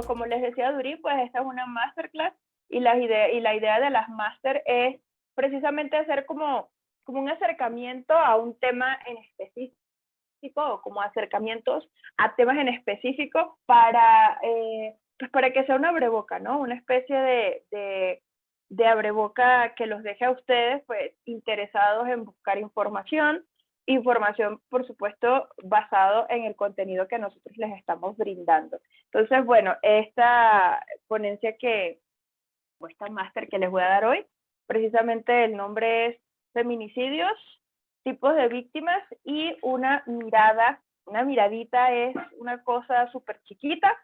pues como les decía Duri, pues esta es una masterclass y la idea de las máster es precisamente hacer como un acercamiento a un tema en específico o como acercamientos a temas en específico pues para que sea una abreboca, ¿no? Una especie de abreboca que los deje a ustedes pues interesados en buscar información, por supuesto, basado en el contenido que nosotros les estamos brindando. Entonces, bueno, esta ponencia o esta máster que les voy a dar hoy, precisamente el nombre es Feminicidios, tipos de víctimas y una miradita es una cosa súper chiquita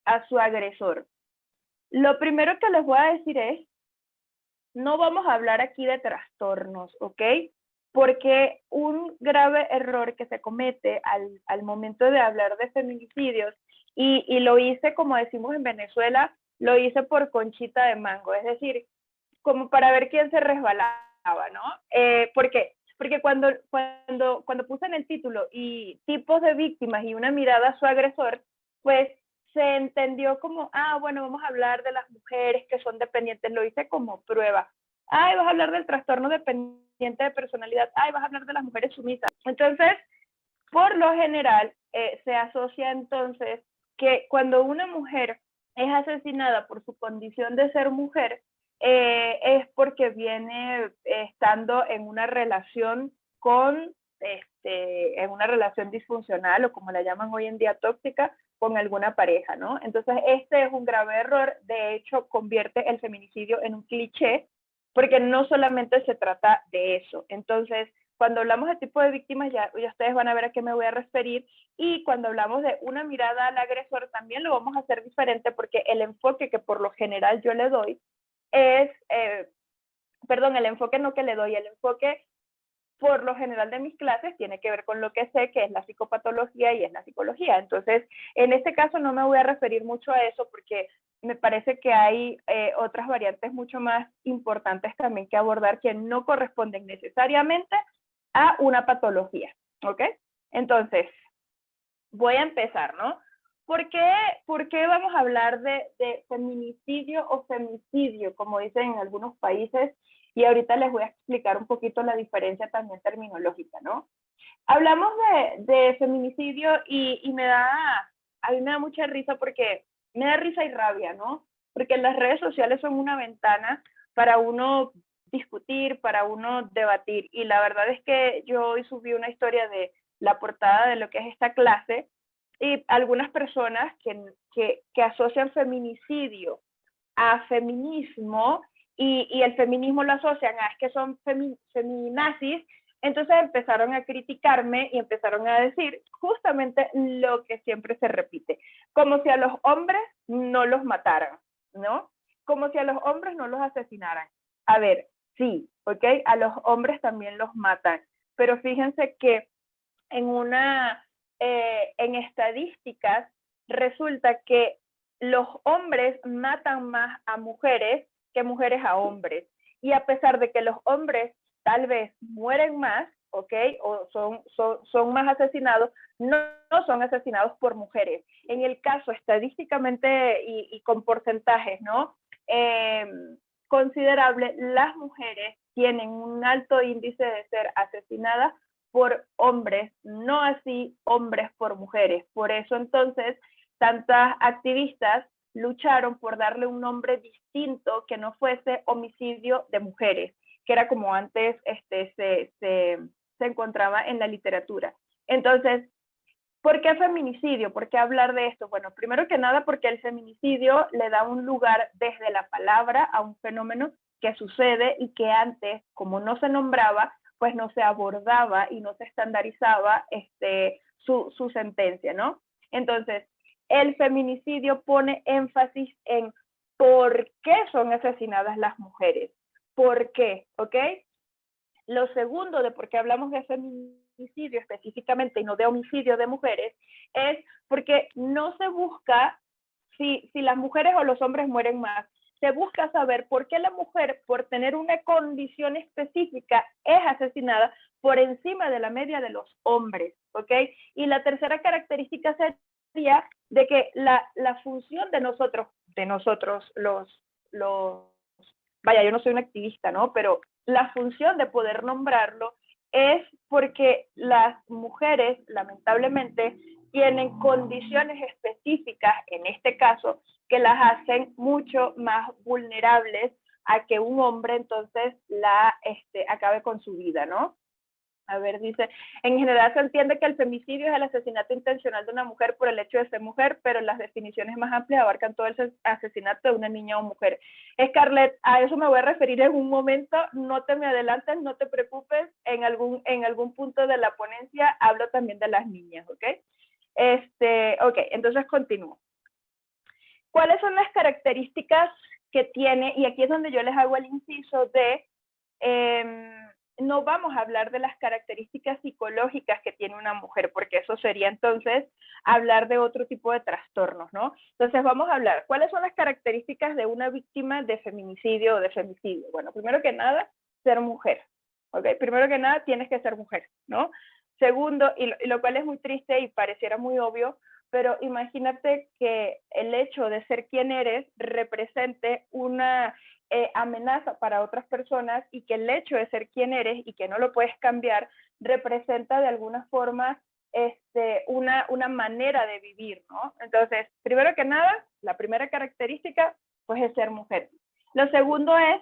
a su agresor. Lo primero que les voy a decir es, no vamos a hablar aquí de trastornos, ¿ok? Porque un grave error que se comete al momento de hablar de feminicidios, y lo hice, como decimos en Venezuela, lo hice por conchita de mango, es decir, como para ver quién se resbalaba, ¿no? ¿Por qué? Porque cuando puse en el título y tipos de víctimas y una mirada a su agresor, pues se entendió como, bueno, vamos a hablar de las mujeres que son dependientes, lo hice como prueba. Vas a hablar del trastorno dependiente de personalidad, vas a hablar de las mujeres sumisas. Entonces, por lo general, se asocia entonces que cuando una mujer es asesinada por su condición de ser mujer, es porque viene estando en una relación en una relación disfuncional o como la llaman hoy en día tóxica, con alguna pareja, ¿no? Entonces, este es un grave error, de hecho, convierte el feminicidio en un cliché, porque no solamente se trata de eso. Entonces, cuando hablamos de tipo de víctimas, ya ustedes van a ver a qué me voy a referir, y cuando hablamos de una mirada al agresor, también lo vamos a hacer diferente, porque el enfoque que por lo general yo le doy es, el enfoque no que le doy, el enfoque por lo general de mis clases tiene que ver con lo que sé, que es la psicopatología y es la psicología. Entonces, en este caso no me voy a referir mucho a eso porque me parece que hay otras variantes mucho más importantes también que abordar que no corresponden necesariamente a una patología, ¿ok? Entonces, voy a empezar, ¿no? ¿Por qué vamos a hablar de feminicidio o femicidio, como dicen en algunos países? Y ahorita les voy a explicar un poquito la diferencia también terminológica, ¿no? Hablamos de feminicidio y a mí me da mucha risa porque me da risa y rabia, ¿no? Porque las redes sociales son una ventana para uno discutir, para uno debatir. Y la verdad es que yo hoy subí una historia de la portada de lo que es esta clase y algunas personas que asocian feminicidio a feminismo y el feminismo lo asocian a es que son feminazis, entonces empezaron a criticarme y empezaron a decir justamente lo que siempre se repite, como si a los hombres no los mataran, ¿no? Como si a los hombres no los asesinaran. A ver, sí, ¿ok? A los hombres también los matan, pero fíjense que en estadísticas resulta que los hombres matan más a mujeres que mujeres a hombres. Y a pesar de que los hombres tal vez mueren más, ¿ok? O son más asesinados, no son asesinados por mujeres. En el caso estadísticamente y con porcentajes, ¿no? Considerable, las mujeres tienen un alto índice de ser asesinadas por hombres, no así hombres por mujeres. Por eso entonces tantas activistas lucharon por darle un nombre distinto que no fuese homicidio de mujeres, que era como antes se encontraba en la literatura. Entonces, ¿por qué feminicidio? ¿Por qué hablar de esto? Bueno, primero que nada porque el feminicidio le da un lugar desde la palabra a un fenómeno que sucede y que antes, como no se nombraba, pues no se abordaba y no se estandarizaba su sentencia, ¿no? Entonces, el feminicidio pone énfasis en por qué son asesinadas las mujeres. ¿Por qué? ¿Ok? Lo segundo de por qué hablamos de feminicidio específicamente y no de homicidio de mujeres es porque no se busca si las mujeres o los hombres mueren más. Se busca saber por qué la mujer, por tener una condición específica, es asesinada por encima de la media de los hombres, ¿ok? Y la tercera característica de que la función de nosotros vaya, yo no soy una activista, ¿no? Pero la función de poder nombrarlo es porque las mujeres, lamentablemente, tienen condiciones específicas, en este caso, que las hacen mucho más vulnerables a que un hombre entonces acabe con su vida, ¿no? A ver, dice, en general se entiende que el femicidio es el asesinato intencional de una mujer por el hecho de ser mujer, pero las definiciones más amplias abarcan todo el asesinato de una niña o mujer. Scarlett, a eso me voy a referir en un momento, no te me adelantes, no te preocupes, en algún punto de la ponencia hablo también de las niñas, ¿ok? Ok, entonces continúo. ¿Cuáles son las características que tiene? Y aquí es donde yo les hago el inciso de... no vamos a hablar de las características psicológicas que tiene una mujer, porque eso sería entonces hablar de otro tipo de trastornos, ¿no? Entonces vamos a hablar, ¿cuáles son las características de una víctima de feminicidio o de femicidio? Bueno, primero que nada, ser mujer, ¿ok? Primero que nada, tienes que ser mujer, ¿no? Segundo, y lo cual es muy triste y pareciera muy obvio, pero imagínate que el hecho de ser quien eres represente una amenaza para otras personas y que el hecho de ser quien eres y que no lo puedes cambiar representa de alguna forma una manera de vivir, ¿no? Entonces, primero que nada, la primera característica pues es ser mujer. Lo segundo es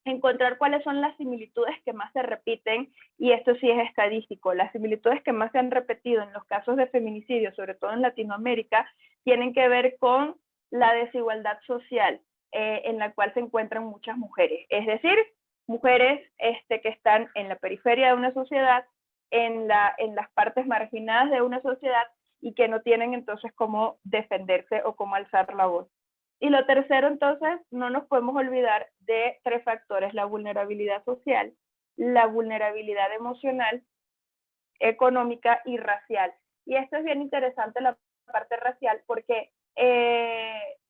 encontrar cuáles son las similitudes que más se repiten, y esto sí es estadístico. Las similitudes que más se han repetido en los casos de feminicidio, sobre todo en Latinoamérica, tienen que ver con la desigualdad social en la cual se encuentran muchas mujeres. Es decir, mujeres que están en la periferia de una sociedad, en las partes marginadas de una sociedad y que no tienen entonces cómo defenderse o cómo alzar la voz. Y lo tercero, entonces, no nos podemos olvidar de 3 factores: la vulnerabilidad social, la vulnerabilidad emocional, económica y racial. Y esto es bien interesante, la parte racial, porque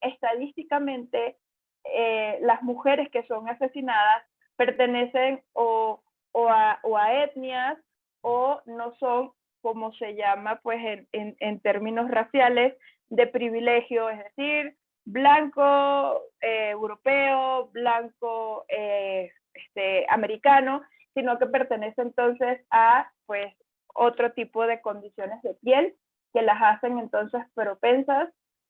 estadísticamente las mujeres que son asesinadas pertenecen o a etnias o no son, como se llama pues en términos raciales, de privilegio, es decir, blanco, europeo, blanco, americano, sino que pertenece entonces a pues otro tipo de condiciones de piel que las hacen entonces propensas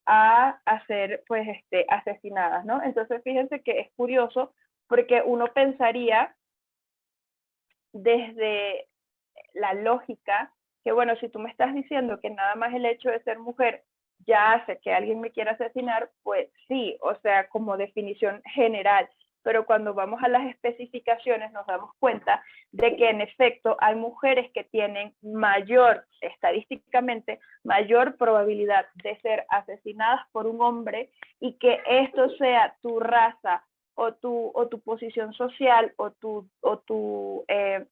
a ser pues asesinadas, ¿no? Entonces fíjense que es curioso porque uno pensaría desde la lógica que, bueno, si tú me estás diciendo que nada más el hecho de ser mujer ya hace que alguien me quiera asesinar, pues sí, o sea, como definición general. Pero cuando vamos a las especificaciones nos damos cuenta de que en efecto hay mujeres que tienen estadísticamente, mayor probabilidad de ser asesinadas por un hombre, y que esto sea tu raza o tu posición social o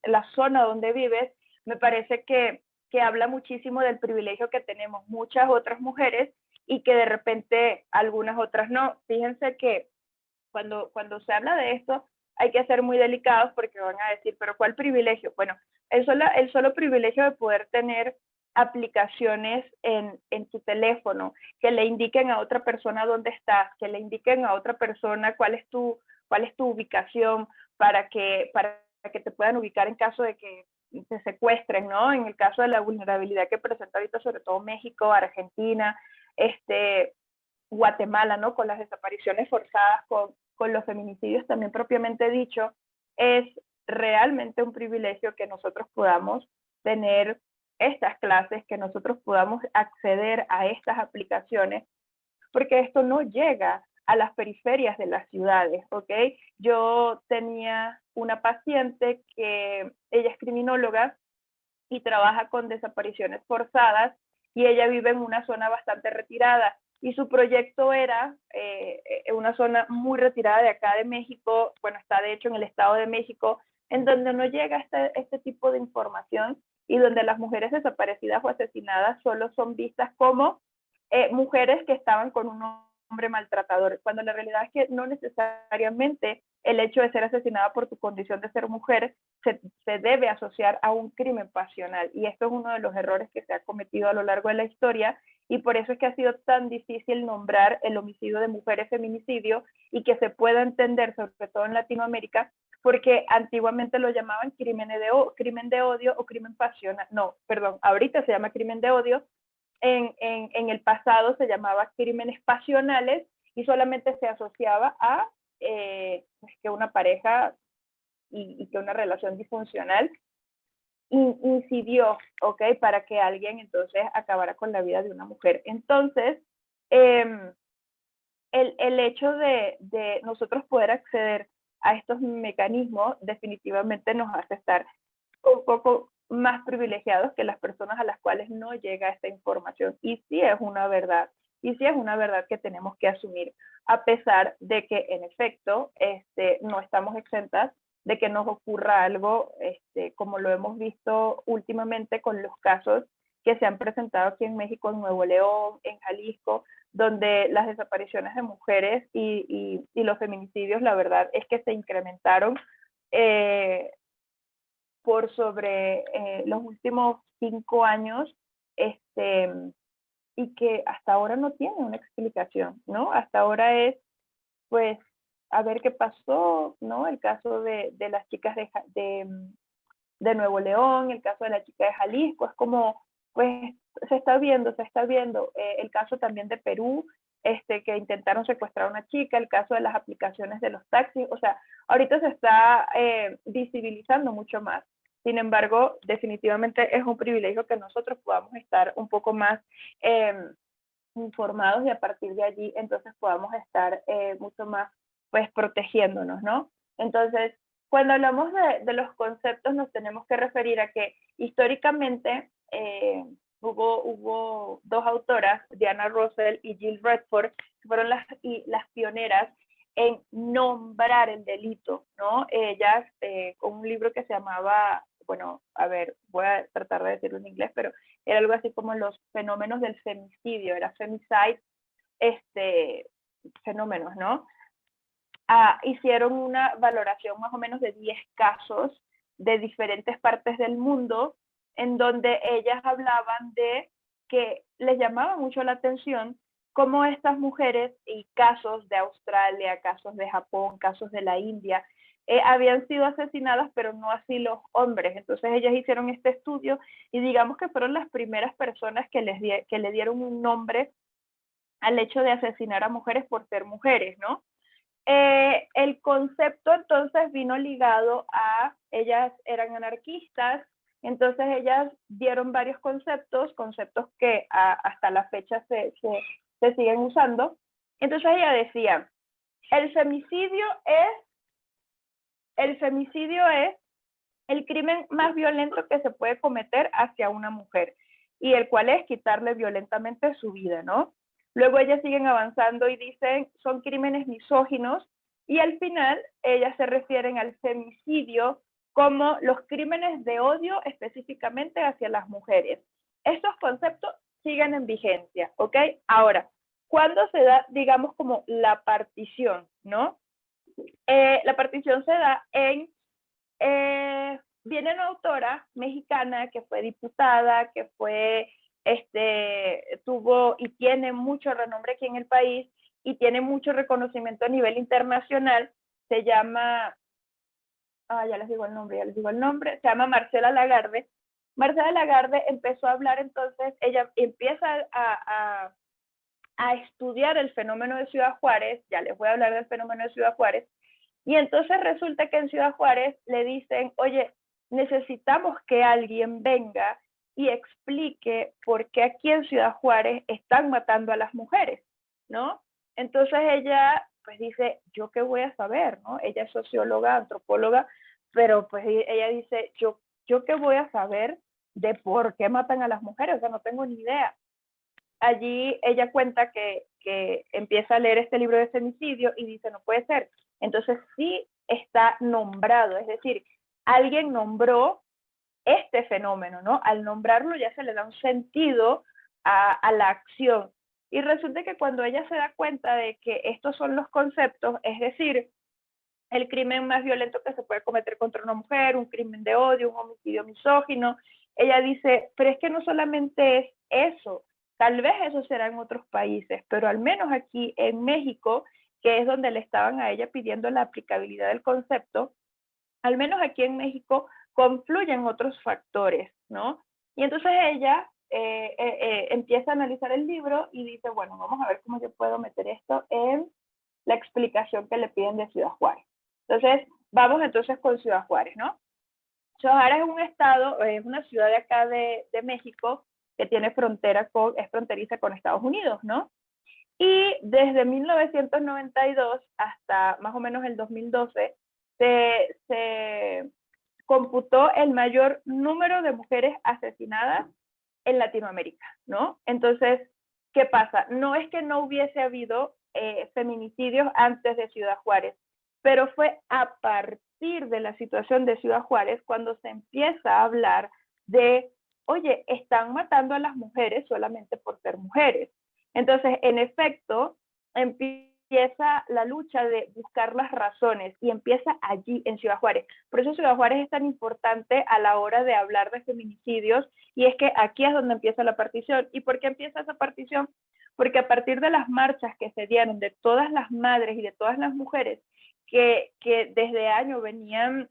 la zona donde vives, me parece que habla muchísimo del privilegio que tenemos muchas otras mujeres y que de repente algunas otras no. Fíjense que cuando se habla de esto hay que ser muy delicados porque van a decir, pero ¿cuál privilegio? Bueno, el solo privilegio de poder tener aplicaciones en tu teléfono que le indiquen a otra persona dónde estás, que le indiquen a otra persona cuál es tu ubicación para que te puedan ubicar en caso de que te secuestren, ¿no? En el caso de la vulnerabilidad que presenta ahorita sobre todo México, Argentina, Guatemala, ¿no? Con las desapariciones forzadas, con los feminicidios también propiamente dicho, es realmente un privilegio que nosotros podamos tener estas clases, que nosotros podamos acceder a estas aplicaciones, porque esto no llega a las periferias de las ciudades, ¿ok? Yo tenía una paciente que ella es criminóloga y trabaja con desapariciones forzadas, y ella vive en una zona bastante retirada, y su proyecto era una zona muy retirada de acá de México, bueno, está de hecho en el Estado de México, en donde no llega este tipo de información y donde las mujeres desaparecidas o asesinadas solo son vistas como mujeres que estaban con un hombre maltratador, cuando la realidad es que no necesariamente el hecho de ser asesinada por tu condición de ser mujer se debe asociar a un crimen pasional, y esto es uno de los errores que se ha cometido a lo largo de la historia y por eso es que ha sido tan difícil nombrar el homicidio de mujeres feminicidio y que se pueda entender, sobre todo en Latinoamérica, porque antiguamente lo llamaban crimen de odio o crimen pasional. No, perdón, ahorita se llama crimen de odio. En el pasado se llamaba crímenes pasionales y solamente se asociaba a que una pareja y que una relación disfuncional incidió, ¿ok? Para que alguien entonces acabara con la vida de una mujer. Entonces, el hecho de nosotros poder acceder a estos mecanismos definitivamente nos hace estar un poco más privilegiados que las personas a las cuales no llega esta información. Y sí es una verdad, y sí es una verdad que tenemos que asumir, a pesar de que en efecto no estamos exentas de que nos ocurra algo, como lo hemos visto últimamente con los casos que se han presentado aquí en México, en Nuevo León, en Jalisco, donde las desapariciones de mujeres y los feminicidios, la verdad es que se incrementaron por sobre los últimos 5 años, y que hasta ahora no tiene una explicación, ¿no? Hasta ahora es, pues, a ver qué pasó, ¿no? El caso de las chicas de Nuevo León, el caso de la chica de Jalisco, es como, pues, se está viendo. El caso también de Perú, que intentaron secuestrar a una chica, el caso de las aplicaciones de los taxis, o sea, ahorita se está visibilizando mucho más. Sin embargo, definitivamente es un privilegio que nosotros podamos estar un poco más informados y a partir de allí entonces podamos estar mucho más pues protegiéndonos, ¿no? Entonces, cuando hablamos de los conceptos nos tenemos que referir a que históricamente hubo dos autoras, Diana Russell y Jill Redford, que fueron las pioneras en nombrar el delito, ¿no? Ellas con un libro que se llamaba, bueno, a ver, voy a tratar de decirlo en inglés, pero era algo así como los fenómenos del femicidio, era femicide, fenómenos, ¿no? Hicieron una valoración más o menos de 10 casos de diferentes partes del mundo, en donde ellas hablaban de que les llamaba mucho la atención cómo estas mujeres, y casos de Australia, casos de Japón, casos de la India, habían sido asesinadas, pero no así los hombres. Entonces ellas hicieron este estudio y digamos que fueron las primeras personas que le dieron un nombre al hecho de asesinar a mujeres por ser mujeres, ¿no? El concepto entonces vino ligado a, ellas eran anarquistas, entonces ellas dieron varios conceptos que hasta la fecha se siguen usando. Entonces ella decía, el femicidio es el crimen más violento que se puede cometer hacia una mujer, y el cual es quitarle violentamente su vida, ¿no? Luego ellas siguen avanzando y dicen, son crímenes misóginos, y al final ellas se refieren al femicidio como los crímenes de odio específicamente hacia las mujeres. Estos conceptos siguen en vigencia, ¿ok? Ahora, ¿cuándo se da, digamos, como la partición, ¿no? La partición se da en viene una autora mexicana que fue diputada, que fue, tuvo y tiene mucho renombre aquí en el país y tiene mucho reconocimiento a nivel internacional. Se llama, ya les digo el nombre, se llama Marcela Lagarde. Marcela Lagarde empezó a hablar entonces, ella empieza a estudiar el fenómeno de Ciudad Juárez, ya les voy a hablar del fenómeno de Ciudad Juárez, y entonces resulta que en Ciudad Juárez le dicen, oye, necesitamos que alguien venga y explique por qué aquí en Ciudad Juárez están matando a las mujeres, ¿no? Entonces ella pues dice, ¿yo qué voy a saber, no? Ella es socióloga, antropóloga, pero pues ella dice, ¿yo qué voy a saber de por qué matan a las mujeres? O sea, no tengo ni idea. Allí ella cuenta que empieza a leer este libro de femicidio y dice, no puede ser. Entonces sí está nombrado, es decir, alguien nombró este fenómeno, ¿no? Al nombrarlo ya se le da un sentido a la acción. Y resulta que cuando ella se da cuenta de que estos son los conceptos, es decir, el crimen más violento que se puede cometer contra una mujer, un crimen de odio, un homicidio misógino, ella dice, pero es que no solamente es eso, Tal vez eso será en otros países, pero al menos aquí en México, que es donde le estaban a ella pidiendo la aplicabilidad del concepto, al menos aquí en México confluyen otros factores, ¿no? Y entonces ella empieza a analizar el libro y dice, bueno, vamos a ver cómo yo puedo meter esto en la explicación que le piden de Ciudad Juárez. Entonces, vamos entonces con Ciudad Juárez, ¿no? Ciudad Juárez es un estado, es una ciudad de acá de México que tiene frontera es fronteriza con Estados Unidos, ¿no? Y desde 1992 hasta más o menos el 2012 se computó el mayor número de mujeres asesinadas en Latinoamérica, ¿no? Entonces, ¿qué pasa? No es que no hubiese habido feminicidios antes de Ciudad Juárez, pero fue a partir de la situación de Ciudad Juárez cuando se empieza a hablar de, oye, están matando a las mujeres solamente por ser mujeres. Entonces, en efecto, empieza la lucha de buscar las razones y empieza allí en Ciudad Juárez. Por eso Ciudad Juárez es tan importante a la hora de hablar de feminicidios y es que aquí es donde empieza la partición. ¿Y por qué empieza esa partición? Porque a partir de las marchas que se dieron de todas las madres y de todas las mujeres que desde años venían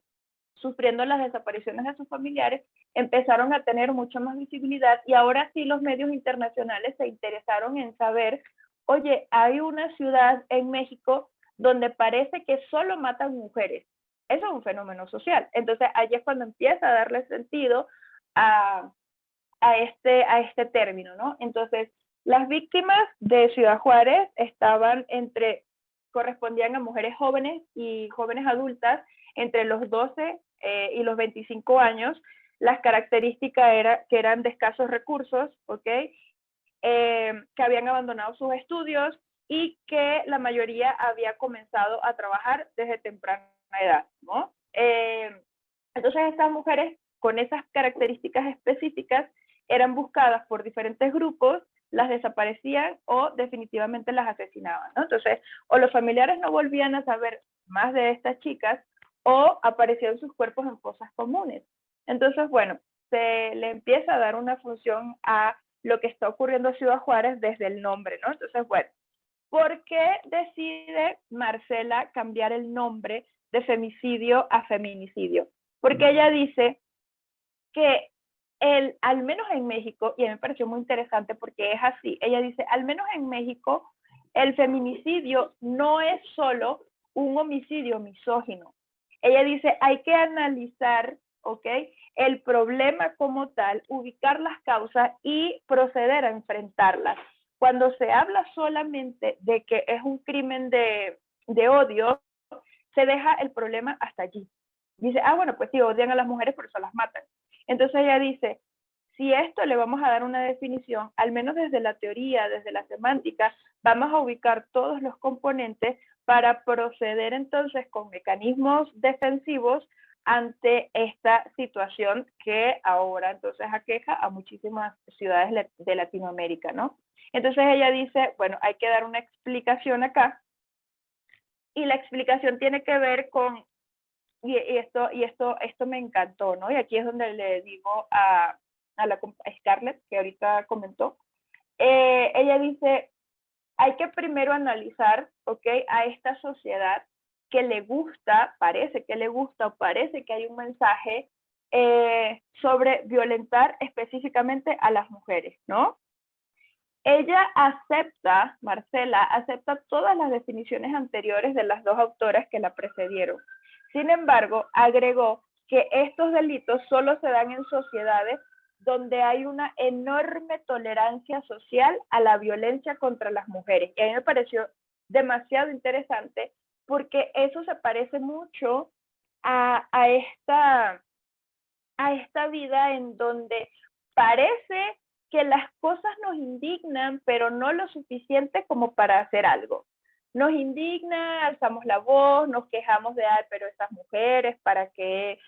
sufriendo las desapariciones de sus familiares, empezaron a tener mucha más visibilidad y ahora sí los medios internacionales se interesaron en saber, oye, hay una ciudad en México donde parece que solo matan mujeres. Eso es un fenómeno social. Entonces, allí es cuando empieza a darle sentido a este término, ¿no? Entonces, las víctimas de Ciudad Juárez correspondían a mujeres jóvenes y jóvenes adultas entre los 12 y los 25 años. Las características que eran de escasos recursos, ¿ok? Que habían abandonado sus estudios y que la mayoría había comenzado a trabajar desde temprana edad, ¿no? Entonces estas mujeres con esas características específicas eran buscadas por diferentes grupos, las desaparecían o definitivamente las asesinaban, ¿no? Entonces, o los familiares no volvían a saber más de estas chicas o aparecían sus cuerpos en fosas comunes. Entonces, bueno, se le empieza a dar una función a lo que está ocurriendo en Ciudad Juárez desde el nombre, ¿no? Entonces, bueno, ¿por qué decide Marcela cambiar el nombre de femicidio a feminicidio? Porque ella dice que al menos en México, y a mí me pareció muy interesante porque es así, ella dice, al menos en México, el feminicidio no es solo un homicidio misógino. Ella dice, hay que analizar, ¿ok? El problema como tal, ubicar las causas y proceder a enfrentarlas. Cuando se habla solamente de que es un crimen de odio, se deja el problema hasta allí. Dice, bueno, pues sí, odian a las mujeres, por eso las matan. Entonces ella dice, si esto le vamos a dar una definición, al menos desde la teoría, desde la semántica, vamos a ubicar todos los componentes para proceder entonces con mecanismos defensivos ante esta situación que ahora entonces aqueja a muchísimas ciudades de Latinoamérica, ¿no? Entonces ella dice, bueno, hay que dar una explicación acá y la explicación tiene que ver con, y esto me encantó, ¿no? Y aquí es donde le digo a Scarlett, que ahorita comentó, ella dice, hay que primero analizar, ¿ok? A esta sociedad que le gusta, parece que le gusta o parece que hay un mensaje sobre violentar específicamente a las mujeres, ¿no? Ella acepta, Marcela, acepta todas las definiciones anteriores de las dos autoras que la precedieron. Sin embargo, agregó que estos delitos solo se dan en sociedades donde hay una enorme tolerancia social a la violencia contra las mujeres. Y a mí me pareció demasiado interesante porque eso se parece mucho a esta vida en donde parece que las cosas nos indignan, pero no lo suficiente como para hacer algo. Nos indigna, alzamos la voz, nos quejamos de, ay, pero estas mujeres, ¿para qué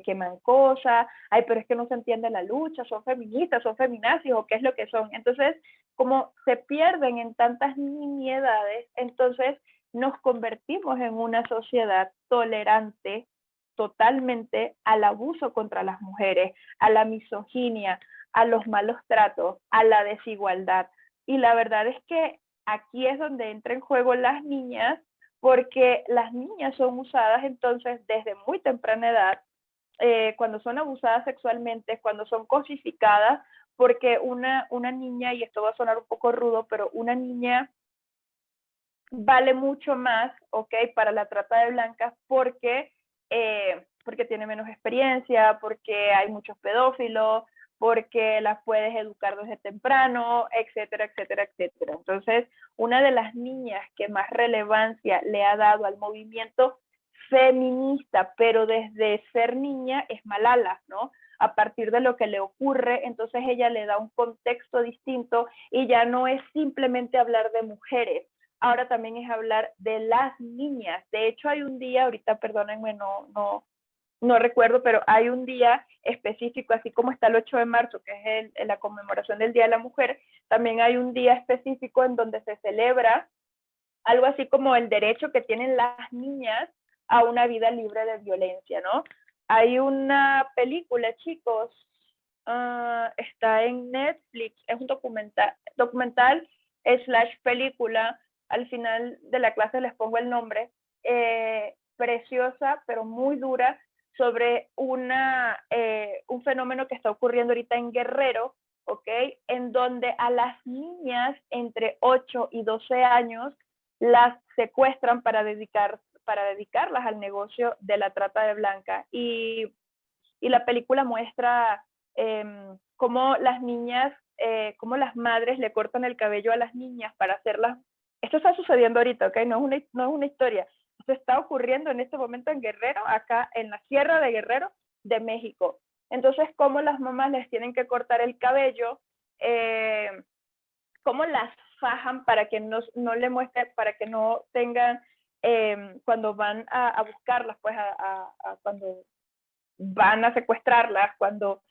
queman cosas? Ay, pero es que no se entiende la lucha, son feministas, son feminazis, o qué es lo que son. Entonces, como se pierden en tantas nimiedades, entonces nos convertimos en una sociedad tolerante totalmente al abuso contra las mujeres, a la misoginia, a los malos tratos, a la desigualdad. Y la verdad es que aquí es donde entra en juego las niñas, porque las niñas son usadas entonces desde muy temprana edad, cuando son abusadas sexualmente, cuando son cosificadas, porque una niña, y esto va a sonar un poco rudo, pero una niña vale mucho más, ¿ok? Para la trata de blancas porque tiene menos experiencia, porque hay muchos pedófilos, porque las puedes educar desde temprano, etcétera, etcétera, etcétera. Entonces, una de las niñas que más relevancia le ha dado al movimiento feminista, pero desde ser niña, es Malala, ¿no? A partir de lo que le ocurre, entonces ella le da un contexto distinto y ya no es simplemente hablar de mujeres, ahora también es hablar de las niñas. De hecho, hay un día, ahorita perdónenme, no recuerdo, pero hay un día específico, así como está el 8 de marzo, que es la conmemoración del Día de la Mujer, también hay un día específico en donde se celebra algo así como el derecho que tienen las niñas a una vida libre de violencia, ¿no? Hay una película, chicos, está en Netflix, es un documental slash película, al final de la clase les pongo el nombre, preciosa, pero muy dura, sobre un fenómeno que está ocurriendo ahorita en Guerrero, ¿ok? En donde a las niñas entre 8 y 12 años las secuestran para dedicarlas al negocio de la trata de blanca. Y la película muestra cómo las niñas, cómo las madres le cortan el cabello a las niñas para hacerlas. Esto está sucediendo ahorita, ¿ok? No es una historia. Esto está ocurriendo en este momento en Guerrero, acá en la Sierra de Guerrero de México. Entonces, cómo las mamás les tienen que cortar el cabello, cómo las fajan para que no le muestren, para que no tengan, cuando van a buscarlas, pues cuando van a secuestrarlas, cuando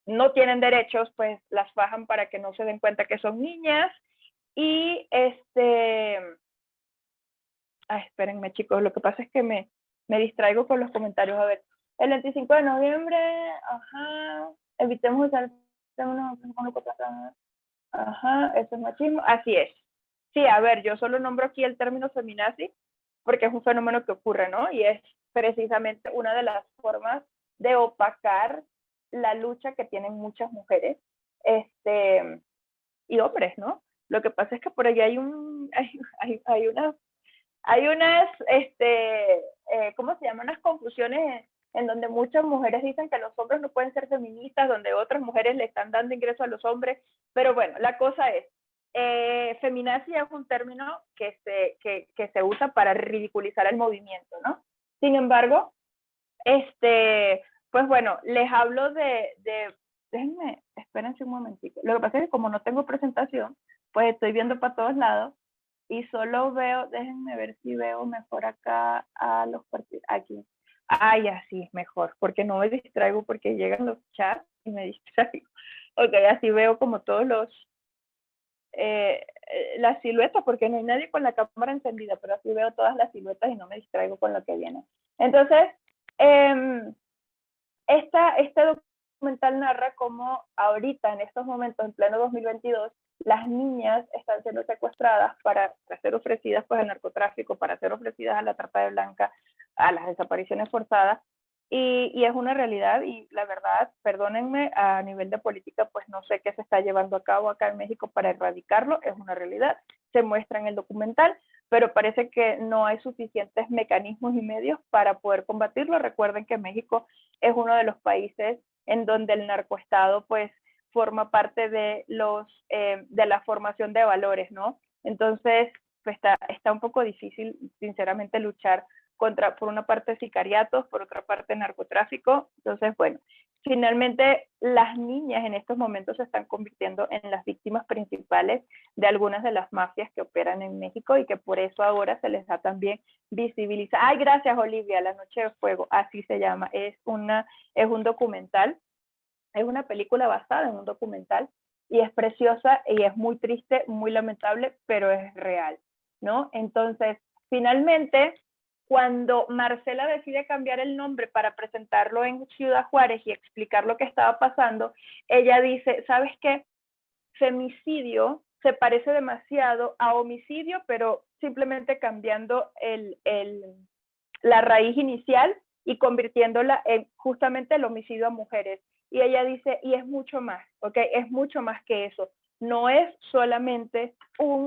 no tienen derechos, pues las fajan para que no se den cuenta que son niñas. Y espérenme, chicos, lo que pasa es que me distraigo con los comentarios. A ver, el 25 de noviembre, evitemos usar eso es machismo, así es. Sí, a ver, yo solo nombro aquí el término feminazi porque es un fenómeno que ocurre, ¿no? Y es precisamente una de las formas de opacar la lucha que tienen muchas mujeres y hombres, ¿no? Lo que pasa es que por ahí hay unas, ¿cómo se llama? Unas confusiones en donde muchas mujeres dicen que los hombres no pueden ser feministas, donde otras mujeres le están dando ingreso a los hombres, pero bueno, la cosa es, feminazi es un término que se usa para ridiculizar el movimiento, ¿no? Sin embargo, pues bueno, les hablo déjenme, espérense un momentito. Lo que pasa es que como no tengo presentación, pues estoy viendo para todos lados y solo veo, déjenme ver si veo mejor acá a los partidos, aquí. Ya sí, mejor, porque no me distraigo porque llegan los chats y me distraigo. Ok, así veo como todos las siluetas, porque no hay nadie con la cámara encendida, pero así veo todas las siluetas y no me distraigo con lo que viene. Entonces, este documental narra cómo ahorita, en estos momentos, en pleno 2022, las niñas están siendo secuestradas para ser ofrecidas pues, al narcotráfico, para ser ofrecidas a la trata de blanca, a las desapariciones forzadas, y es una realidad, y la verdad, perdónenme, a nivel de política, pues no sé qué se está llevando a cabo acá en México para erradicarlo, es una realidad, se muestra en el documental, pero parece que no hay suficientes mecanismos y medios para poder combatirlo. Recuerden que México es uno de los países en donde el narcoestado pues forma parte de la formación de valores, ¿no? Entonces, pues está un poco difícil, sinceramente, luchar por una parte sicariatos, por otra parte narcotráfico. Entonces, bueno, finalmente las niñas en estos momentos se están convirtiendo en las víctimas principales de algunas de las mafias que operan en México y que por eso ahora se les da también visibilizar. Ay, gracias Olivia, La Noche de Fuego, así se llama, es un documental, es una película basada en un documental y es preciosa y es muy triste, muy lamentable, pero es real, ¿no? Entonces, finalmente, Cuando Marcela decide cambiar el nombre para presentarlo en Ciudad Juárez y explicar lo que estaba pasando, ella dice, ¿sabes qué? Femicidio se parece demasiado a homicidio, pero simplemente cambiando la raíz inicial y convirtiéndola en justamente el homicidio a mujeres. Y ella dice, y es mucho más, ¿ok? Es mucho más que eso. No es solamente un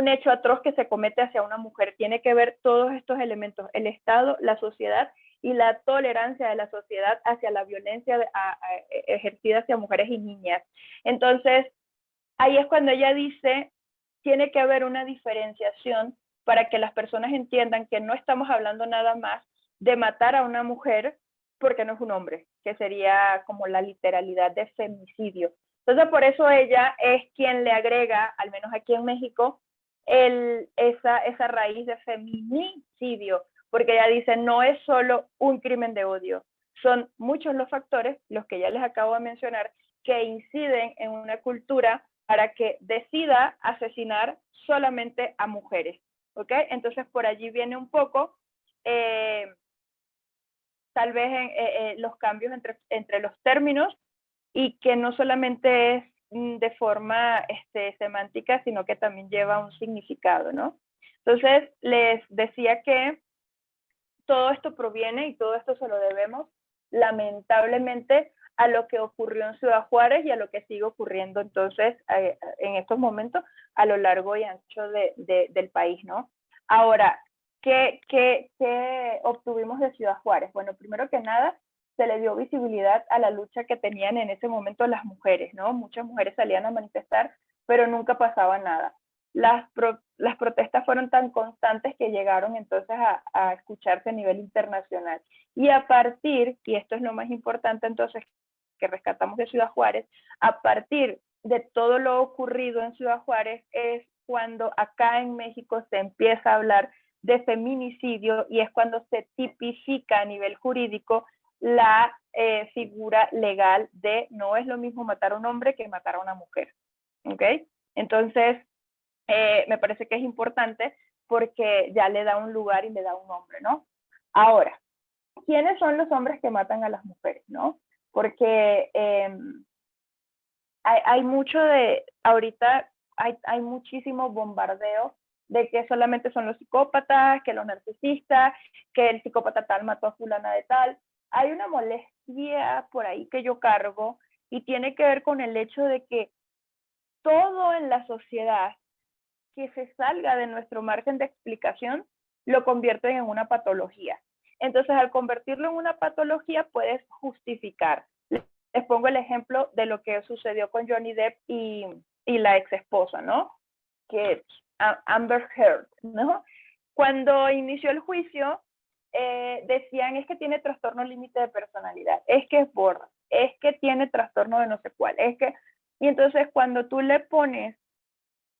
hecho atroz que se comete hacia una mujer. Tiene que ver todos estos elementos, el Estado, la sociedad y la tolerancia de la sociedad hacia la violencia ejercida hacia mujeres y niñas. Entonces, ahí es cuando ella dice, tiene que haber una diferenciación para que las personas entiendan que no estamos hablando nada más de matar a una mujer porque no es un hombre, que sería como la literalidad de femicidio. Entonces, por eso ella es quien le agrega, al menos aquí en México, esa raíz de feminicidio, porque ella dice, no es solo un crimen de odio, son muchos los factores, los que ya les acabo de mencionar, que inciden en una cultura para que decida asesinar solamente a mujeres, ¿ok? Entonces por allí viene un poco, tal vez los cambios entre los términos y que no solamente es de forma semántica, sino que también lleva un significado, ¿no? Entonces, les decía que todo esto proviene y todo esto se lo debemos, lamentablemente, a lo que ocurrió en Ciudad Juárez y a lo que sigue ocurriendo entonces en estos momentos a lo largo y ancho del país, ¿no? Ahora, ¿qué obtuvimos de Ciudad Juárez? Bueno, primero que nada, se le dio visibilidad a la lucha que tenían en ese momento las mujeres, ¿no? Muchas mujeres salían a manifestar, pero nunca pasaba nada. Las protestas fueron tan constantes que llegaron entonces a escucharse a nivel internacional. Y a partir, y esto es lo más importante entonces que rescatamos de Ciudad Juárez, a partir de todo lo ocurrido en Ciudad Juárez es cuando acá en México se empieza a hablar de feminicidio y es cuando se tipifica a nivel jurídico la figura legal de no es lo mismo matar a un hombre que matar a una mujer. ¿Ok? Entonces, me parece que es importante porque ya le da un lugar y le da un nombre, ¿no? Ahora, ¿quiénes son los hombres que matan a las mujeres, no? Porque hay mucho ahorita hay muchísimo bombardeo de que solamente son los psicópatas, que los narcisistas, que el psicópata tal mató a fulana de tal. Hay una molestia por ahí que yo cargo y tiene que ver con el hecho de que todo en la sociedad que se salga de nuestro margen de explicación lo convierten en una patología. Entonces, al convertirlo en una patología, puedes justificar. Les pongo el ejemplo de lo que sucedió con Johnny Depp y la ex esposa, ¿no? Que Amber Heard, ¿no? Cuando inició el juicio, decían, es que tiene trastorno límite de personalidad, es que es borra, es que tiene trastorno de no sé cuál, es que... Y entonces, cuando tú le pones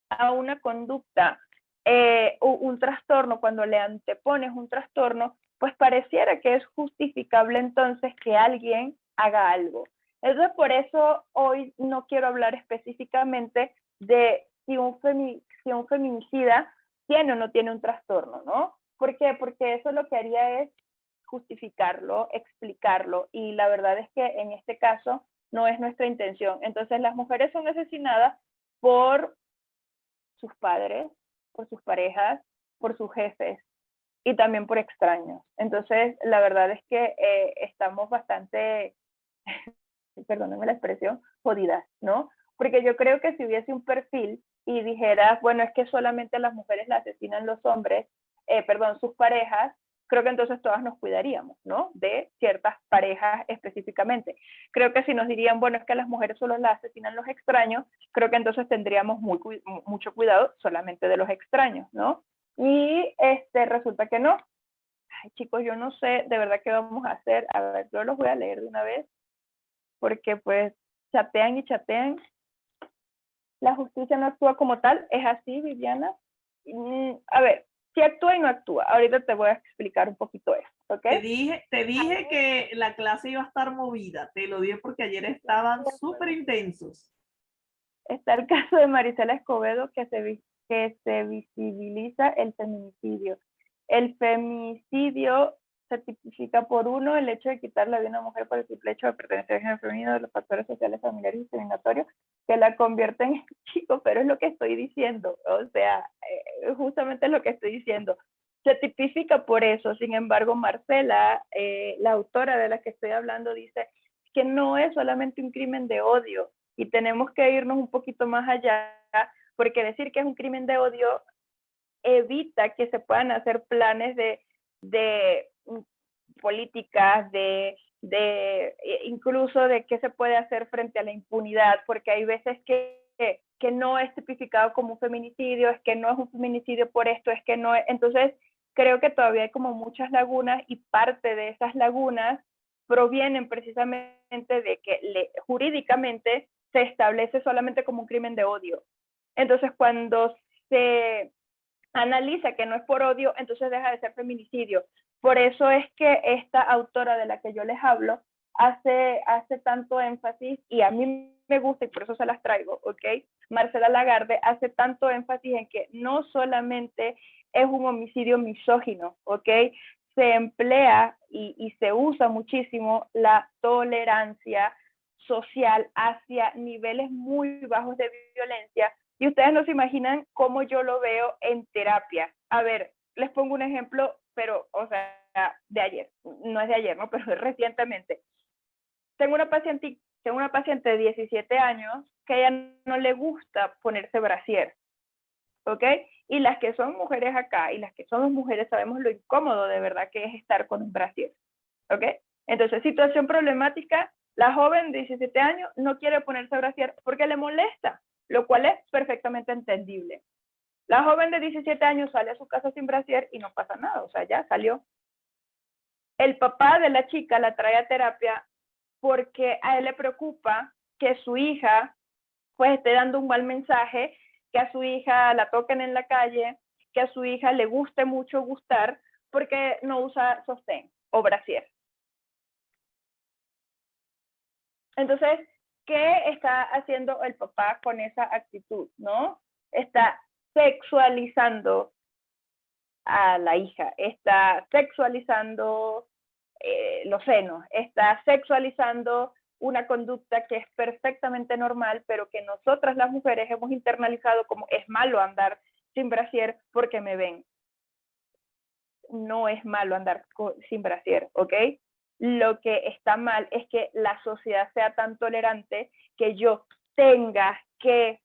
a una conducta un trastorno, cuando le antepones un trastorno, pues pareciera que es justificable entonces que alguien haga algo. Entonces, por eso hoy no quiero hablar específicamente de si un feminicida tiene o no tiene un trastorno, ¿no? ¿Por qué? Porque eso lo que haría es justificarlo, explicarlo, y la verdad es que en este caso no es nuestra intención. Entonces, las mujeres son asesinadas por sus padres, por sus parejas, por sus jefes y también por extraños. Entonces, la verdad es que estamos bastante, perdónenme la expresión, jodidas, ¿no? Porque yo creo que si hubiese un perfil y dijeras, bueno, es que solamente las mujeres la asesinan los hombres, sus parejas, creo que entonces todas nos cuidaríamos, ¿no? De ciertas parejas específicamente. Creo que si nos dirían, bueno, es que las mujeres solo las asesinan los extraños, creo que entonces tendríamos mucho cuidado solamente de los extraños, ¿no? Y resulta que no. Ay, chicos, yo no sé de verdad qué vamos a hacer. A ver, yo los voy a leer de una vez, porque pues chatean y chatean. La justicia no actúa como tal, es así, Viviana. A ver, si actúa y no actúa. Ahorita te voy a explicar un poquito eso, ¿ok? Te dije que la clase iba a estar movida, te lo dije porque ayer estaban súper intensos. Está el caso de Marisela Escobedo, que se que se visibiliza el feminicidio. El feminicidio se tipifica por uno, el hecho de quitar la vida a una mujer por el simple hecho de pertenecer al género femenino, de los factores sociales, familiares y discriminatorios que la convierten en chico, pero es lo que estoy diciendo, o sea, justamente lo que estoy diciendo. Se tipifica por eso, sin embargo, Marcela, la autora de la que estoy hablando, dice que no es solamente un crimen de odio y tenemos que irnos un poquito más allá, porque decir que es un crimen de odio evita que se puedan hacer planes de políticas, incluso de qué se puede hacer frente a la impunidad, porque hay veces que no es tipificado como un feminicidio, es que no es un feminicidio por esto, es que no es, entonces creo que todavía hay como muchas lagunas y parte de esas lagunas provienen precisamente de que jurídicamente se establece solamente como un crimen de odio. Entonces cuando se analiza que no es por odio, entonces deja de ser feminicidio. Por eso es que esta autora de la que yo les hablo hace tanto énfasis, y a mí me gusta y por eso se las traigo, ¿ok? Marcela Lagarde hace tanto énfasis en que no solamente es un homicidio misógino, ¿ok? Se emplea y se usa muchísimo la tolerancia social hacia niveles muy bajos de violencia, y ustedes no se imaginan cómo yo lo veo en terapia. A ver, les pongo un ejemplo, pero, o sea, de ayer. No es de ayer, ¿no? Pero recientemente. Tengo una paciente de 17 años que a ella no le gusta ponerse brasier, ¿ok? Y las que son mujeres acá y las que somos mujeres sabemos lo incómodo de verdad que es estar con un brasier, ¿ok? Entonces, situación problemática, la joven de 17 años no quiere ponerse brasier porque le molesta, lo cual es perfectamente entendible. La joven de 17 años sale a su casa sin brasier y no pasa nada, o sea, ya salió. El papá de la chica la trae a terapia porque a él le preocupa que su hija pues esté dando un mal mensaje, que a su hija la toquen en la calle, que a su hija le guste mucho gustar porque no usa sostén o brasier. Entonces, ¿qué está haciendo el papá con esa actitud, no? Está sexualizando a la hija, está sexualizando los senos, está sexualizando una conducta que es perfectamente normal, pero que nosotras las mujeres hemos internalizado como es malo andar sin brasier porque me ven. No es malo andar sin brasier, ¿ok? Lo que está mal es que la sociedad sea tan tolerante que yo tenga que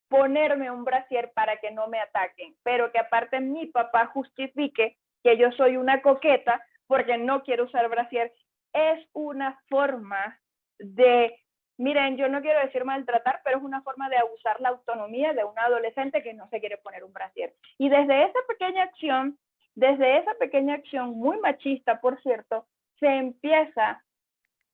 ponerme un brasier para que no me ataquen, pero que aparte mi papá justifique que yo soy una coqueta porque no quiero usar brasier, es una forma de, miren, yo no quiero decir maltratar, pero es una forma de abusar la autonomía de una adolescente que no se quiere poner un brasier. Y desde esa pequeña acción muy machista, por cierto, se empieza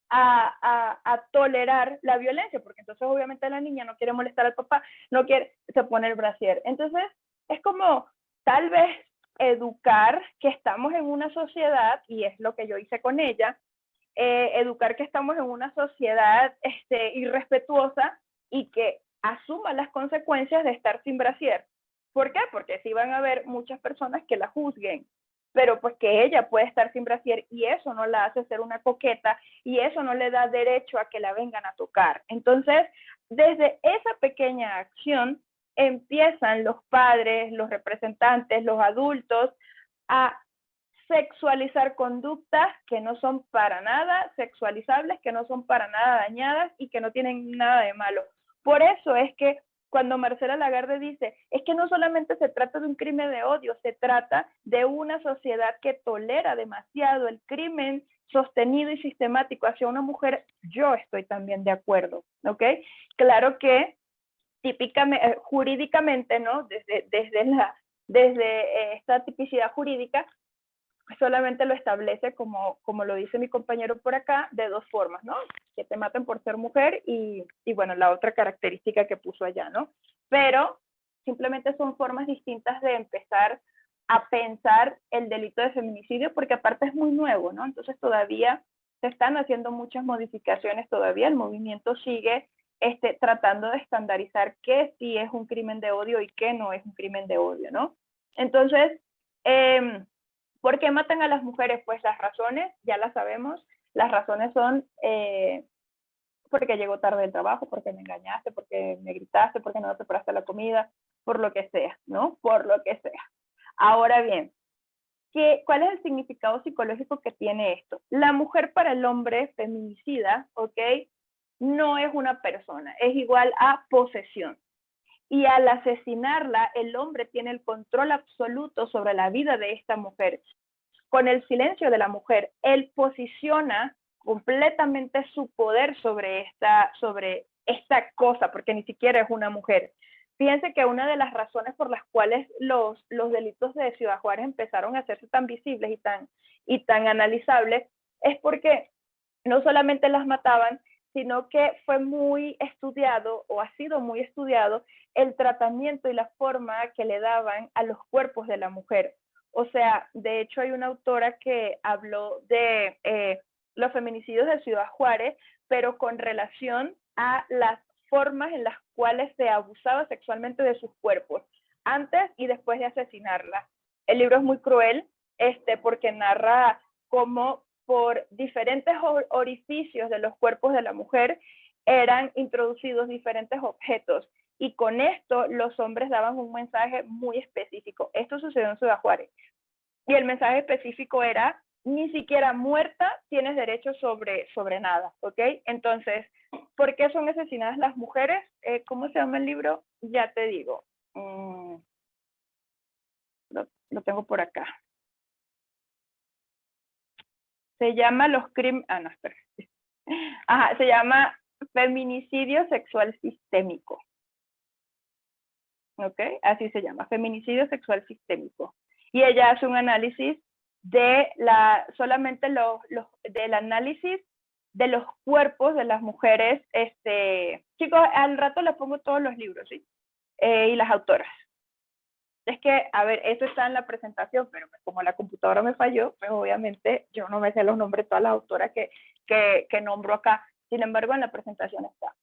a tolerar la violencia, porque entonces obviamente la niña no quiere molestar al papá, no quiere, se pone el brasier. Entonces es como tal vez educar que estamos en una sociedad, y es lo que yo hice con ella, educar que estamos en una sociedad irrespetuosa y que asuma las consecuencias de estar sin brasier. ¿Por qué? Porque sí van a haber muchas personas que la juzguen, pero pues que ella puede estar sin brasier y eso no la hace ser una coqueta y eso no le da derecho a que la vengan a tocar. Entonces, desde esa pequeña acción empiezan los padres, los representantes, los adultos a sexualizar conductas que no son para nada sexualizables, que no son para nada dañadas y que no tienen nada de malo. Por eso es que cuando Marcela Lagarde dice, es que no solamente se trata de un crimen de odio, se trata de una sociedad que tolera demasiado el crimen sostenido y sistemático hacia una mujer, yo estoy también de acuerdo, ¿ok? Claro que típicamente, jurídicamente, ¿no? Desde esta tipicidad jurídica, solamente lo establece, como lo dice mi compañero por acá, de dos formas, ¿no? Que te maten por ser mujer y bueno, la otra característica que puso allá, ¿no? Pero simplemente son formas distintas de empezar a pensar el delito de feminicidio, porque aparte es muy nuevo, ¿no? Entonces todavía se están haciendo muchas modificaciones, todavía el movimiento sigue tratando de estandarizar qué sí es un crimen de odio y qué no es un crimen de odio, ¿no? Entonces, ¿por qué matan a las mujeres? Pues las razones, ya las sabemos, las razones son porque llegó tarde del trabajo, porque me engañaste, porque me gritaste, porque no me preparaste la comida, por lo que sea, ¿no? Por lo que sea. Ahora bien, ¿cuál es el significado psicológico que tiene esto? La mujer para el hombre feminicida, ¿ok? No es una persona, es igual a posesión. Y al asesinarla, el hombre tiene el control absoluto sobre la vida de esta mujer. Con el silencio de la mujer, él posiciona completamente su poder sobre esta cosa, porque ni siquiera es una mujer. Fíjense que una de las razones por las cuales los delitos de Ciudad Juárez empezaron a hacerse tan visibles y tan analizables es porque no solamente las mataban, sino que fue muy estudiado o ha sido muy estudiado el tratamiento y la forma que le daban a los cuerpos de la mujer. O sea, de hecho hay una autora que habló de los feminicidios de Ciudad Juárez, pero con relación a las formas en las cuales se abusaba sexualmente de sus cuerpos, antes y después de asesinarla. El libro es muy cruel, porque narra cómo por diferentes orificios de los cuerpos de la mujer eran introducidos diferentes objetos y con esto los hombres daban un mensaje muy específico. Esto sucedió en Ciudad Juárez y el mensaje específico era: ni siquiera muerta tienes derecho sobre nada, ¿ok? Entonces, ¿por qué son asesinadas las mujeres? ¿Cómo se llama el libro? Ya te digo. Lo tengo por acá. Se llama los crímenes... Ah, no, espera. Ajá, se llama feminicidio sexual sistémico. ¿Ok? Así se llama, feminicidio sexual sistémico. Y ella hace un análisis de solamente del análisis de los cuerpos de las mujeres. Chicos, al rato les pongo todos los libros, ¿sí? Y las autoras. Es que, a ver, eso está en la presentación, pero como la computadora me falló, pues obviamente yo no me sé los nombres de todas las autoras que nombro acá. Sin embargo, en la presentación está.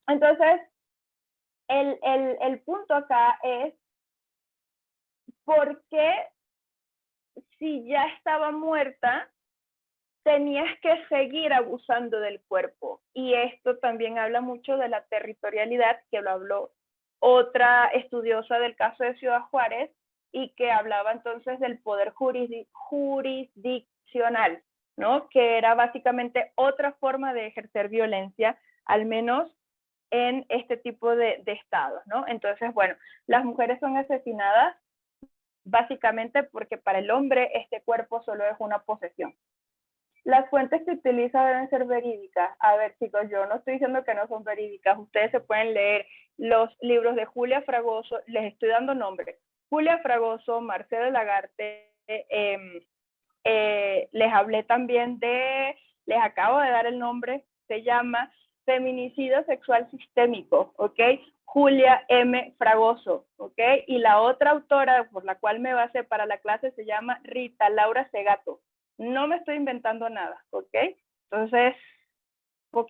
Entonces, el punto acá es por qué, si ya estaba muerta, tenías que seguir abusando del cuerpo. Y esto también habla mucho de la territorialidad, que lo habló otra estudiosa del caso de Ciudad Juárez, y que hablaba entonces del poder jurisdiccional, ¿no? Que era básicamente otra forma de ejercer violencia, al menos en este tipo de estados, ¿no? Entonces, bueno, las mujeres son asesinadas básicamente porque para el hombre este cuerpo solo es una posesión. Las fuentes que utiliza deben ser verídicas. A ver, chicos, yo no estoy diciendo que no son verídicas. Ustedes se pueden leer los libros de Julia Fragoso, les estoy dando nombres. Julia Fragoso, Marcela Lagarte, les hablé también les acabo de dar el nombre, se llama Feminicidio Sexual Sistémico, ¿ok? Julia M. Fragoso, ¿ok? Y la otra autora por la cual me basé para la clase se llama Rita Laura Segato. No me estoy inventando nada, ¿ok? Entonces, poco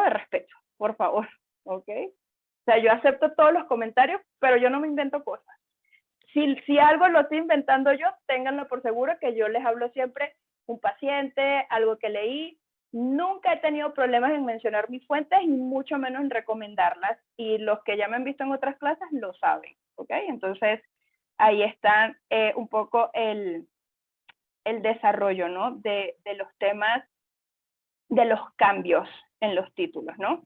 de respeto, por favor, ¿ok? O sea, yo acepto todos los comentarios, pero yo no me invento cosas. Si algo lo estoy inventando yo, ténganlo por seguro que yo les hablo siempre un paciente, algo que leí. Nunca he tenido problemas en mencionar mis fuentes y mucho menos en recomendarlas. Y los que ya me han visto en otras clases lo saben, ¿ok? Entonces, ahí está un poco el desarrollo, ¿no? De los temas, de los cambios en los títulos, ¿no?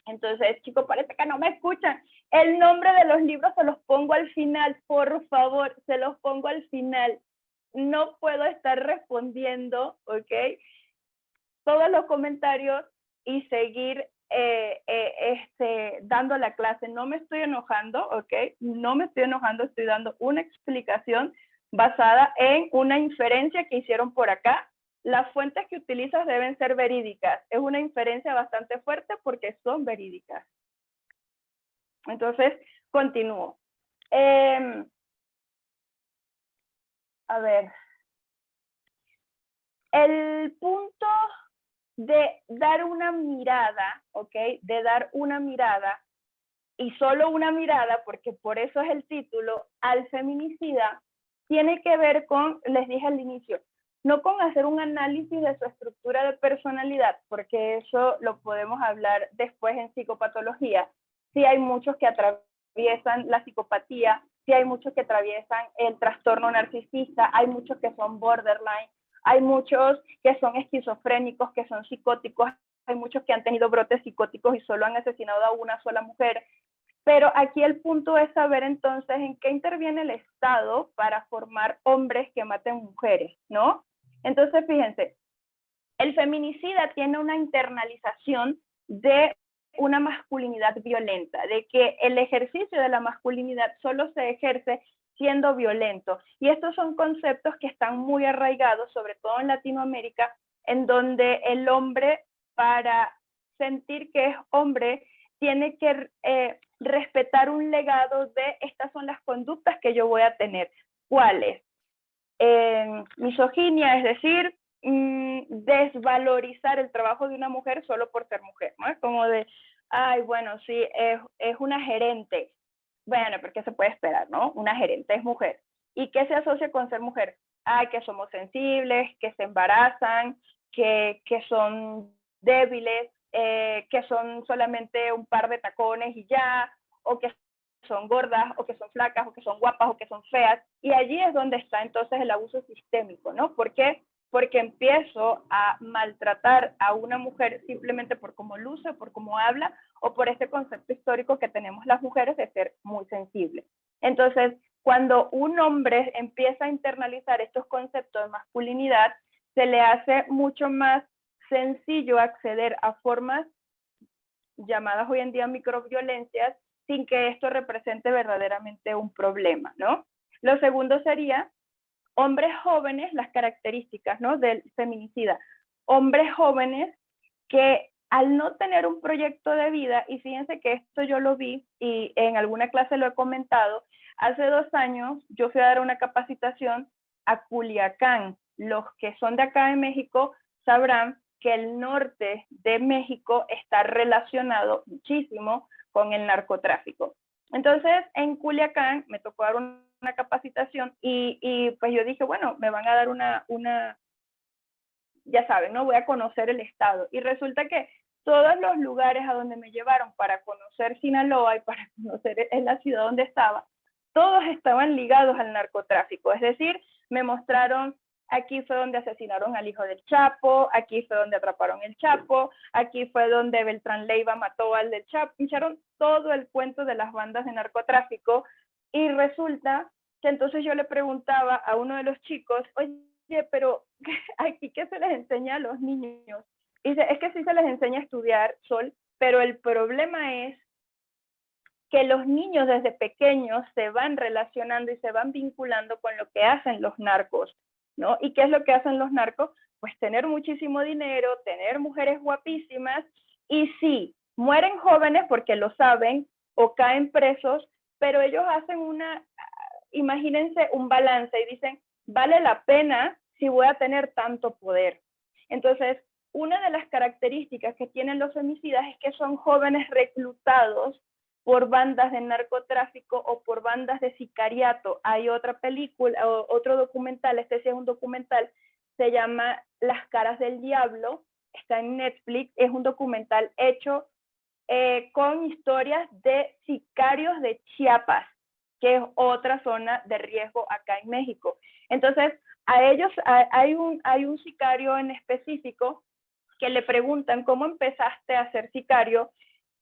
Entonces, chicos, parece que no me escuchan. El nombre de los libros se los pongo al final, por favor, se los pongo al final. No puedo estar respondiendo, ¿ok? Todos los comentarios y seguir dando la clase. No me estoy enojando, ¿ok? No me estoy enojando, estoy dando una explicación basada en una inferencia que hicieron por acá. Las fuentes que utilizas deben ser verídicas. Es una inferencia bastante fuerte porque son verídicas. Entonces, continúo. A ver. El punto de dar una mirada, ¿ok? De dar una mirada, y solo una mirada, porque por eso es el título, al feminicida, tiene que ver con, les dije al inicio, no con hacer un análisis de su estructura de personalidad, porque eso lo podemos hablar después en psicopatología. Sí hay muchos que atraviesan la psicopatía, sí hay muchos que atraviesan el trastorno narcisista, hay muchos que son borderline, hay muchos que son esquizofrénicos, que son psicóticos, hay muchos que han tenido brotes psicóticos y solo han asesinado a una sola mujer. Pero aquí el punto es saber entonces en qué interviene el Estado para formar hombres que maten mujeres, ¿no? Entonces, fíjense, el feminicida tiene una internalización de una masculinidad violenta, de que el ejercicio de la masculinidad solo se ejerce siendo violento. Y estos son conceptos que están muy arraigados, sobre todo en Latinoamérica, en donde el hombre, para sentir que es hombre, tiene que respetar un legado de estas son las conductas que yo voy a tener. ¿Cuáles? Misoginia, es decir, desvalorizar el trabajo de una mujer solo por ser mujer, ¿no? Es como de, ay, bueno, sí, es una gerente. Bueno, pero ¿qué se puede esperar, no? Una gerente es mujer. ¿Y qué se asocia con ser mujer? Ay, que somos sensibles, que se embarazan, que son débiles, que son solamente un par de tacones y ya, o que son gordas, o que son flacas, o que son guapas, o que son feas. Y allí es donde está entonces el abuso sistémico, ¿no? ¿Por qué? Porque empiezo a maltratar a una mujer simplemente por cómo luce, por cómo habla, o por este concepto histórico que tenemos las mujeres de ser muy sensibles. Entonces, cuando un hombre empieza a internalizar estos conceptos de masculinidad, se le hace mucho más sencillo acceder a formas llamadas hoy en día microviolencias sin que esto represente verdaderamente un problema, ¿no? Lo segundo sería hombres jóvenes, las características, ¿no? Del feminicida. Hombres jóvenes que al no tener un proyecto de vida, y fíjense que esto yo lo vi y en alguna clase lo he comentado, hace 2 años yo fui a dar una capacitación a Culiacán. Los que son de acá de México sabrán que el norte de México está relacionado muchísimo con el narcotráfico. Entonces, en Culiacán me tocó dar una capacitación y pues yo dije, bueno, me van a dar una, ya saben, ¿no? Voy a conocer el estado. Y resulta que todos los lugares a donde me llevaron para conocer Sinaloa y para conocer en la ciudad donde estaba, todos estaban ligados al narcotráfico. Es decir, me mostraron, aquí fue donde asesinaron al hijo del Chapo, aquí fue donde atraparon el Chapo, aquí fue donde Beltrán Leiva mató al del Chapo. Echaron todo el cuento de las bandas de narcotráfico y resulta que entonces yo le preguntaba a uno de los chicos, oye, pero aquí qué se les enseña a los niños. Y dice, es que sí se les enseña a estudiar, Sol, pero el problema es que los niños desde pequeños se van relacionando y se van vinculando con lo que hacen los narcos, ¿no? ¿Y qué es lo que hacen los narcos? Pues tener muchísimo dinero, tener mujeres guapísimas, y sí, mueren jóvenes porque lo saben o caen presos, pero ellos hacen imagínense un balance y dicen, vale la pena si voy a tener tanto poder. Entonces, una de las características que tienen los femicidas es que son jóvenes reclutados por bandas de narcotráfico o por bandas de sicariato. Hay otra película, otro documental, este sí es un documental, se llama Las caras del diablo, está en Netflix, es un documental hecho con historias de sicarios de Chiapas, que es otra zona de riesgo acá en México. Entonces, a ellos hay un sicario en específico que le preguntan cómo empezaste a ser sicario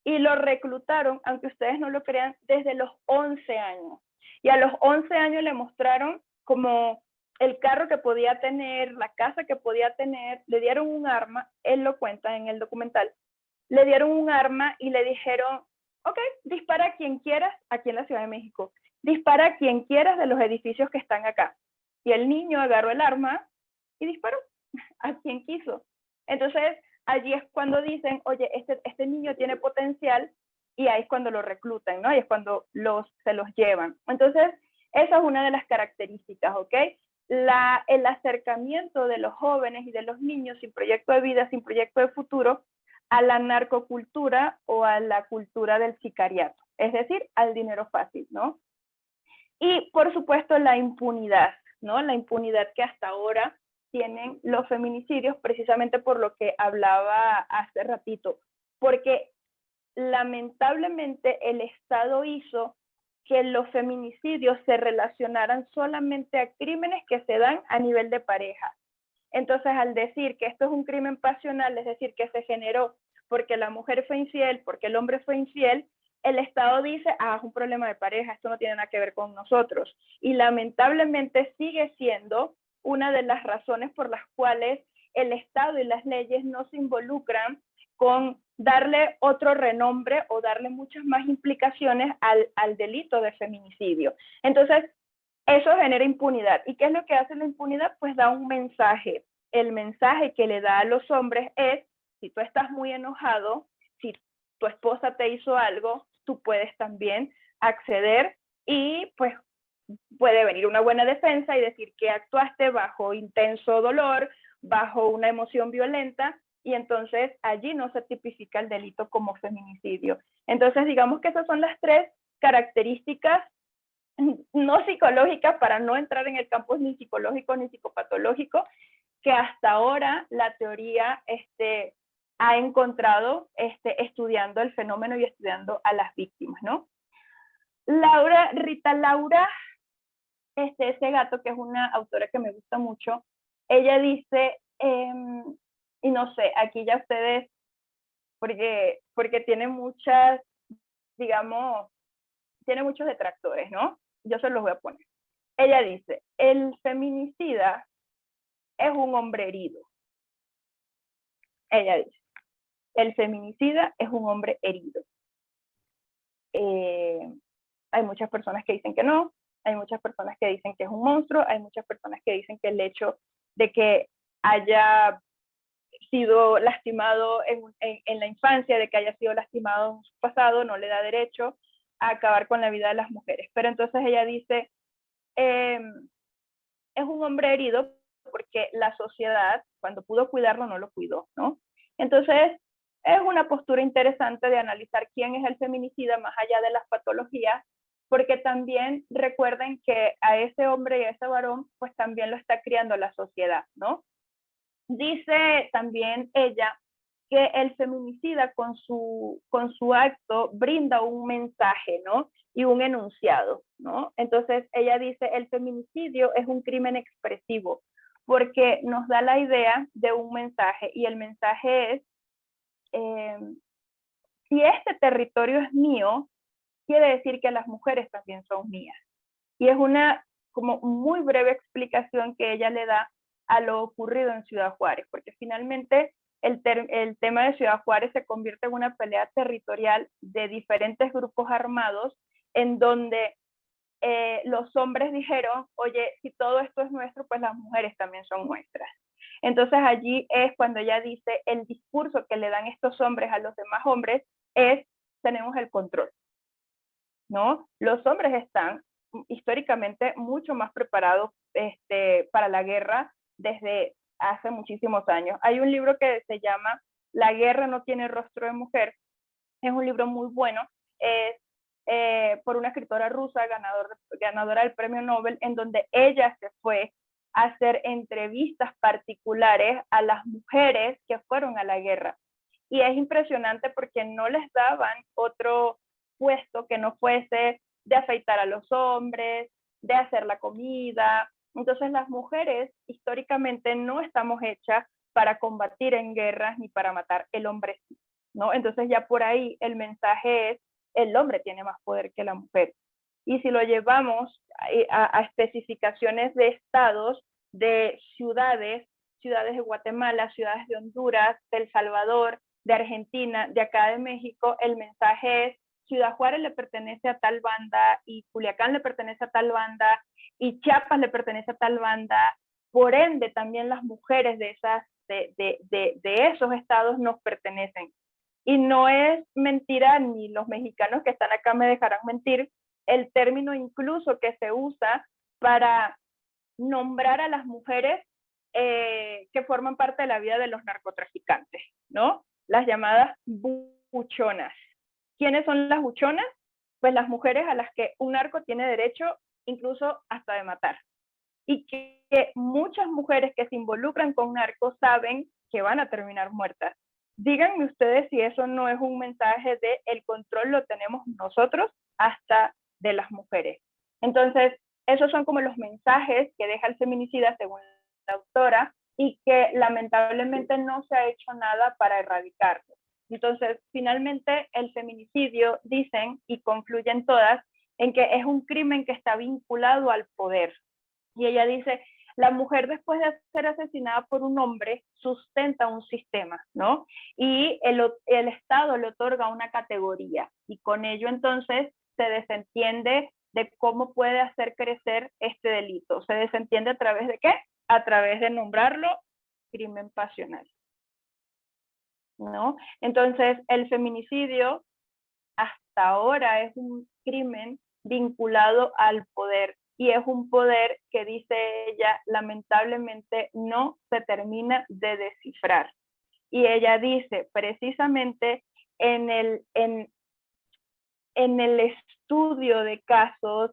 y lo reclutaron, aunque ustedes no lo crean, desde los 11 años. Y a los 11 años le mostraron como el carro que podía tener, la casa que podía tener, le dieron un arma, él lo cuenta en el documental, le dieron un arma y le dijeron, ok, dispara a quien quieras aquí en la Ciudad de México, dispara a quien quieras de los edificios que están acá. Y el niño agarró el arma y disparó a quien quiso. Entonces, allí es cuando dicen, oye, este niño tiene potencial, y ahí es cuando lo reclutan, ¿no? Ahí es cuando se los llevan. Entonces, esa es una de las características, ¿ok? el acercamiento de los jóvenes y de los niños sin proyecto de vida, sin proyecto de futuro, a la narcocultura o a la cultura del sicariato, es decir, al dinero fácil, ¿no? Y por supuesto la impunidad, ¿no? La impunidad que hasta ahora tienen los feminicidios, precisamente por lo que hablaba hace ratito, porque lamentablemente el Estado hizo que los feminicidios se relacionaran solamente a crímenes que se dan a nivel de pareja. Entonces, al decir que esto es un crimen pasional, es decir, que se generó porque la mujer fue infiel, porque el hombre fue infiel, el Estado dice, es un problema de pareja, esto no tiene nada que ver con nosotros. Y lamentablemente sigue siendo una de las razones por las cuales el Estado y las leyes no se involucran con darle otro renombre o darle muchas más implicaciones al delito de feminicidio. Entonces, eso genera impunidad. ¿Y qué es lo que hace la impunidad? Pues da un mensaje. El mensaje que le da a los hombres es, si tú estás muy enojado, si tu esposa te hizo algo, tú puedes también acceder y pues puede venir una buena defensa y decir que actuaste bajo intenso dolor, bajo una emoción violenta, y entonces allí no se tipifica el delito como feminicidio. Entonces digamos que esas son las tres características no psicológicas, para no entrar en el campo ni psicológico ni psicopatológico, que hasta ahora la teoría ha encontrado estudiando el fenómeno y estudiando a las víctimas, ¿no? Rita Laura Segato, que es una autora que me gusta mucho, ella dice, y no sé, aquí ya ustedes, porque tiene muchas, digamos, tiene muchos detractores, ¿no? Yo se los voy a poner. Ella dice, el feminicida es un hombre herido. Ella dice, el feminicida es un hombre herido. Hay muchas personas que dicen que no, hay muchas personas que dicen que es un monstruo, hay muchas personas que dicen que el hecho de que haya sido lastimado en la infancia, de que haya sido lastimado en su pasado, no le da derecho a acabar con la vida de las mujeres. Pero entonces ella dice, es un hombre herido porque la sociedad, cuando pudo cuidarlo, no lo cuidó, ¿no? Entonces, es una postura interesante de analizar quién es el feminicida más allá de las patologías, porque también recuerden que a ese hombre y a ese varón, pues también lo está criando la sociedad, ¿no? Dice también ella que el feminicida con su acto brinda un mensaje, ¿no? Y un enunciado, ¿no? Entonces ella dice, el feminicidio es un crimen expresivo porque nos da la idea de un mensaje y el mensaje es, si este territorio es mío, quiere decir que las mujeres también son mías. Y es una como muy breve explicación que ella le da a lo ocurrido en Ciudad Juárez, porque finalmente el tema de Ciudad Juárez se convierte en una pelea territorial de diferentes grupos armados en donde los hombres dijeron, oye, si todo esto es nuestro, pues las mujeres también son nuestras. Entonces allí es cuando ella dice, el discurso que le dan estos hombres a los demás hombres es, tenemos el control, ¿no? Los hombres están históricamente mucho más preparados para la guerra desde hace muchísimos años. Hay un libro que se llama La guerra no tiene rostro de mujer. Es un libro muy bueno. Es por una escritora rusa ganadora del premio Nobel, en donde ella se fue a hacer entrevistas particulares a las mujeres que fueron a la guerra. Y es impresionante porque no les daban otro puesto que no fuese de afeitar a los hombres, de hacer la comida. Entonces las mujeres históricamente no estamos hechas para combatir en guerras ni para matar, el hombre sí, ¿no? Entonces ya por ahí el mensaje es, el hombre tiene más poder que la mujer. Y si lo llevamos a especificaciones de estados, de ciudades de Guatemala, ciudades de Honduras, de El Salvador, de Argentina, de acá de México, el mensaje es, Ciudad Juárez le pertenece a tal banda y Culiacán le pertenece a tal banda y Chiapas le pertenece a tal banda. Por ende, también las mujeres de esos estados nos pertenecen. Y no es mentira, ni los mexicanos que están acá me dejarán mentir, el término incluso que se usa para nombrar a las mujeres que forman parte de la vida de los narcotraficantes, ¿no? Las llamadas buchonas. ¿Quiénes son las buchonas? Pues las mujeres a las que un narco tiene derecho incluso hasta de matar. Y que muchas mujeres que se involucran con narcos saben que van a terminar muertas. Díganme ustedes si eso no es un mensaje de el control lo tenemos nosotros hasta de las mujeres. Entonces, esos son como los mensajes que deja el feminicida según la autora y que lamentablemente no se ha hecho nada para erradicarlo. Entonces, finalmente, el feminicidio, dicen y concluyen todas, en que es un crimen que está vinculado al poder. Y ella dice, la mujer después de ser asesinada por un hombre sustenta un sistema, ¿no? Y el Estado le otorga una categoría y con ello entonces se desentiende de cómo puede hacer crecer este delito. Se desentiende a través de qué? A través de nombrarlo crimen pasional, ¿no? Entonces, el feminicidio hasta ahora es un crimen vinculado al poder y es un poder que, dice ella, lamentablemente no se termina de descifrar. Y ella dice, precisamente en el estudio de casos,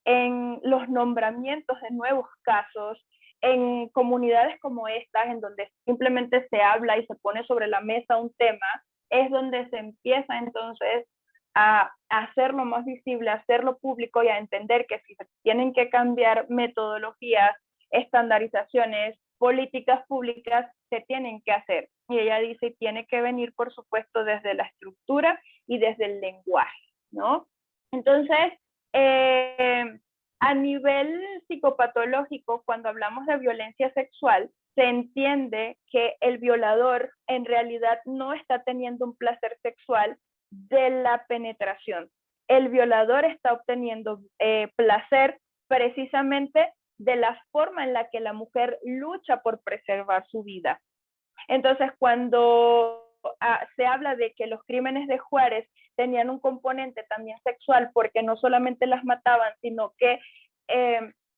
en los nombramientos de nuevos casos, en comunidades como estas, en donde simplemente se habla y se pone sobre la mesa un tema, es donde se empieza entonces a hacerlo más visible, a hacerlo público y a entender que si se tienen que cambiar metodologías, estandarizaciones, políticas públicas, se tienen que hacer. Y ella dice, tiene que venir, por supuesto, desde la estructura y desde el lenguaje, ¿no? Entonces, a nivel psicopatológico, cuando hablamos de violencia sexual, se entiende que el violador en realidad no está teniendo un placer sexual de la penetración. El violador está obteniendo placer precisamente de la forma en la que la mujer lucha por preservar su vida. Entonces, cuando se habla de que los crímenes de Juárez tenían un componente también sexual, porque no solamente las mataban, sino que,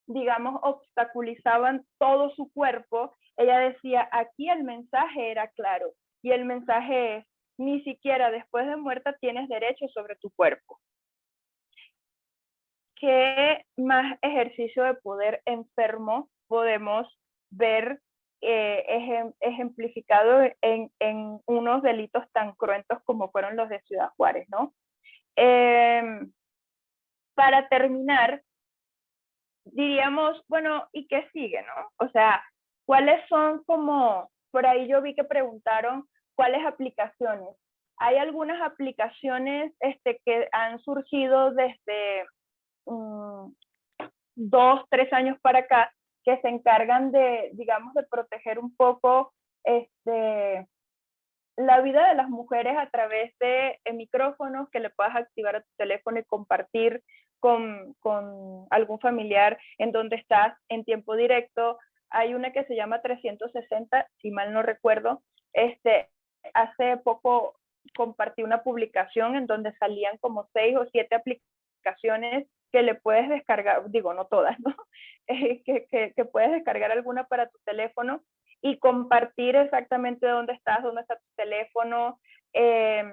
digamos, obstaculizaban todo su cuerpo, ella decía, aquí el mensaje era claro, y el mensaje es, ni siquiera después de muerta tienes derecho sobre tu cuerpo. ¿Qué más ejercicio de poder enfermo podemos ver ejemplificado en unos delitos tan cruentos como fueron los de Ciudad Juárez, ¿no? Para terminar, diríamos, bueno, ¿y qué sigue, no? O sea, ¿cuáles son como, por ahí yo vi que preguntaron, ¿cuáles aplicaciones? Hay algunas aplicaciones que han surgido desde 2, 3 años para acá, que se encargan de, digamos, de proteger un poco la vida de las mujeres a través de micrófonos que le puedas activar a tu teléfono y compartir con algún familiar en donde estás en tiempo directo. Hay una que se llama 360, si mal no recuerdo. Hace poco compartí una publicación en donde salían como 6 o 7 aplicaciones que le puedes descargar, digo, no todas, ¿no? Que puedes descargar alguna para tu teléfono y compartir exactamente dónde está tu teléfono, qué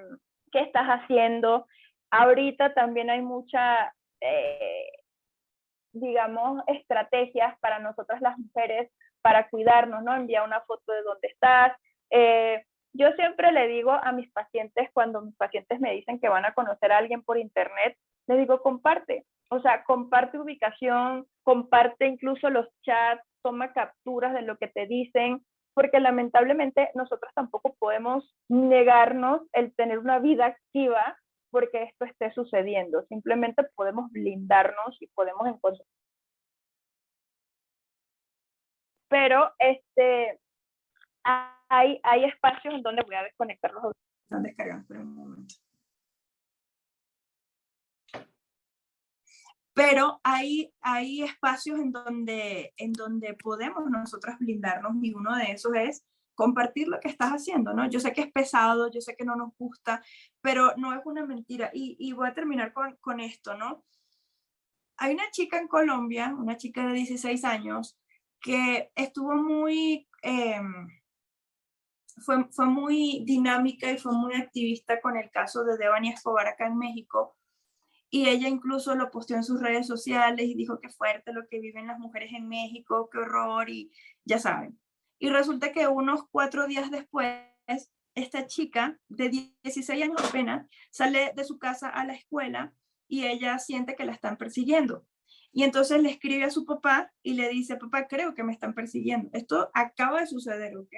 estás haciendo. Ahorita también hay mucha, digamos, estrategias para nosotras las mujeres para cuidarnos, ¿no? Envía una foto de dónde estás. Yo siempre le digo a mis pacientes, cuando mis pacientes me dicen que van a conocer a alguien por internet, les digo, comparte. O sea, comparte ubicación, comparte incluso los chats, toma capturas de lo que te dicen, porque lamentablemente nosotros tampoco podemos negarnos el tener una vida activa porque esto esté sucediendo. Simplemente podemos blindarnos y podemos encontrar. Pero hay espacios en donde voy a desconectar los audífonos. Están descargando por un momento. Pero hay espacios en donde podemos nosotras blindarnos y uno de esos es compartir lo que estás haciendo, ¿no? Yo sé que es pesado, yo sé que no nos gusta, pero no es una mentira. Y voy a terminar con esto, ¿no? hay una chica en Colombia, una chica de 16 años, que estuvo muy, fue muy dinámica y fue muy activista con el caso de Devani Escobar acá en México. Y ella incluso lo posteó en sus redes sociales y dijo que fuerte lo que viven las mujeres en México, qué horror, y ya saben. Y resulta que unos 4 días después, esta chica de 16 años apenas sale de su casa a la escuela y ella siente que la están persiguiendo. Y entonces le escribe a su papá y le dice, papá, creo que me están persiguiendo. Esto acaba de suceder, ¿ok?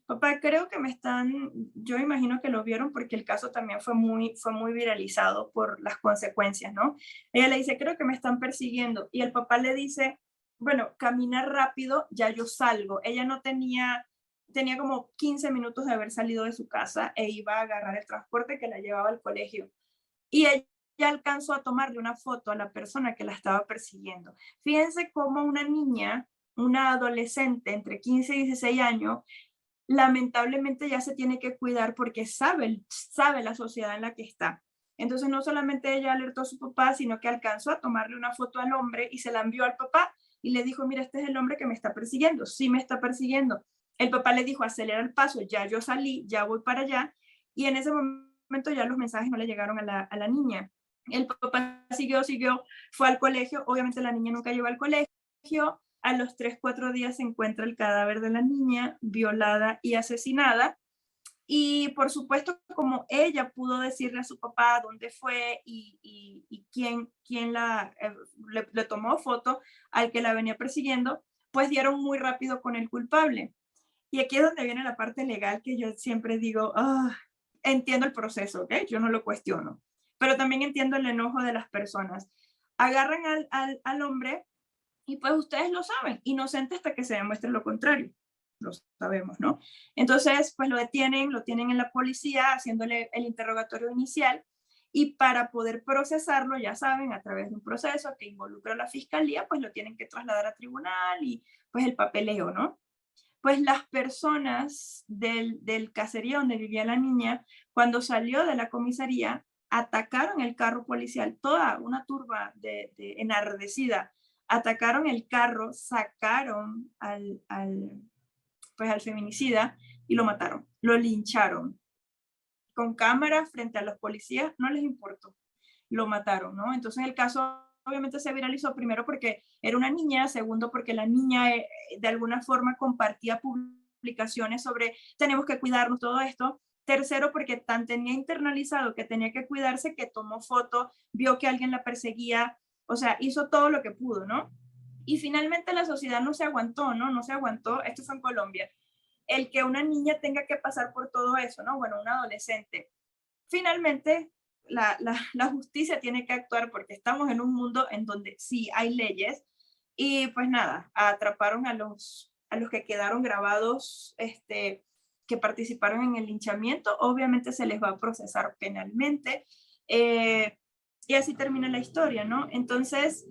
Papá, creo que me están, yo imagino que lo vieron porque el caso también fue muy viralizado por las consecuencias, ¿no? Ella le dice, creo que me están persiguiendo. Y el papá le dice, bueno, camina rápido, ya yo salgo. Ella no tenía como 15 minutos de haber salido de su casa e iba a agarrar el transporte que la llevaba al colegio. Y ella alcanzó a tomarle una foto a la persona que la estaba persiguiendo. Fíjense cómo una niña, una adolescente entre 15 y 16 años, lamentablemente ya se tiene que cuidar porque sabe la sociedad en la que está. Entonces no solamente ella alertó a su papá, sino que alcanzó a tomarle una foto al hombre y se la envió al papá y le dijo, mira, este es el hombre que me está persiguiendo, sí me está persiguiendo. El papá le dijo, acelera el paso, ya yo salí, ya voy para allá, y en ese momento ya los mensajes no le llegaron a la niña. El papá siguió, fue al colegio, obviamente la niña nunca llegó al colegio. A los 3, 4 días se encuentra el cadáver de la niña violada y asesinada. Y por supuesto, como ella pudo decirle a su papá dónde fue y quién le tomó foto al que la venía persiguiendo, pues dieron muy rápido con el culpable. Y aquí es donde viene la parte legal que yo siempre digo, entiendo el proceso, ¿ok? Yo no lo cuestiono, pero también entiendo el enojo de las personas. Agarran al hombre y pues ustedes lo saben, inocente hasta que se demuestre lo contrario. Lo sabemos, ¿no? Entonces, pues lo tienen en la policía haciéndole el interrogatorio inicial y para poder procesarlo, ya saben, a través de un proceso que involucra a la fiscalía, pues lo tienen que trasladar a tribunal y pues el papeleo, ¿no? Pues las personas del caserío donde vivía la niña, cuando salió de la comisaría, atacaron el carro policial, toda una turba de enardecida, atacaron el carro, sacaron pues al feminicida y lo mataron, lo lincharon. Con cámaras frente a los policías, no les importó, lo mataron, ¿no? Entonces el caso obviamente se viralizó primero porque era una niña, segundo porque la niña de alguna forma compartía publicaciones sobre tenemos que cuidarnos, todo esto. Tercero, porque tan tenía internalizado que tenía que cuidarse que tomó foto, vio que alguien la perseguía, o sea, hizo todo lo que pudo, ¿no? Y finalmente la sociedad no se aguantó, ¿no? No se aguantó, esto fue en Colombia, el que una niña tenga que pasar por todo eso, ¿no? Bueno, un adolescente. Finalmente, la justicia tiene que actuar porque estamos en un mundo en donde sí hay leyes y pues nada, atraparon a los que quedaron grabados, que participaron en el linchamiento, obviamente se les va a procesar penalmente y así termina la historia, ¿no? Entonces,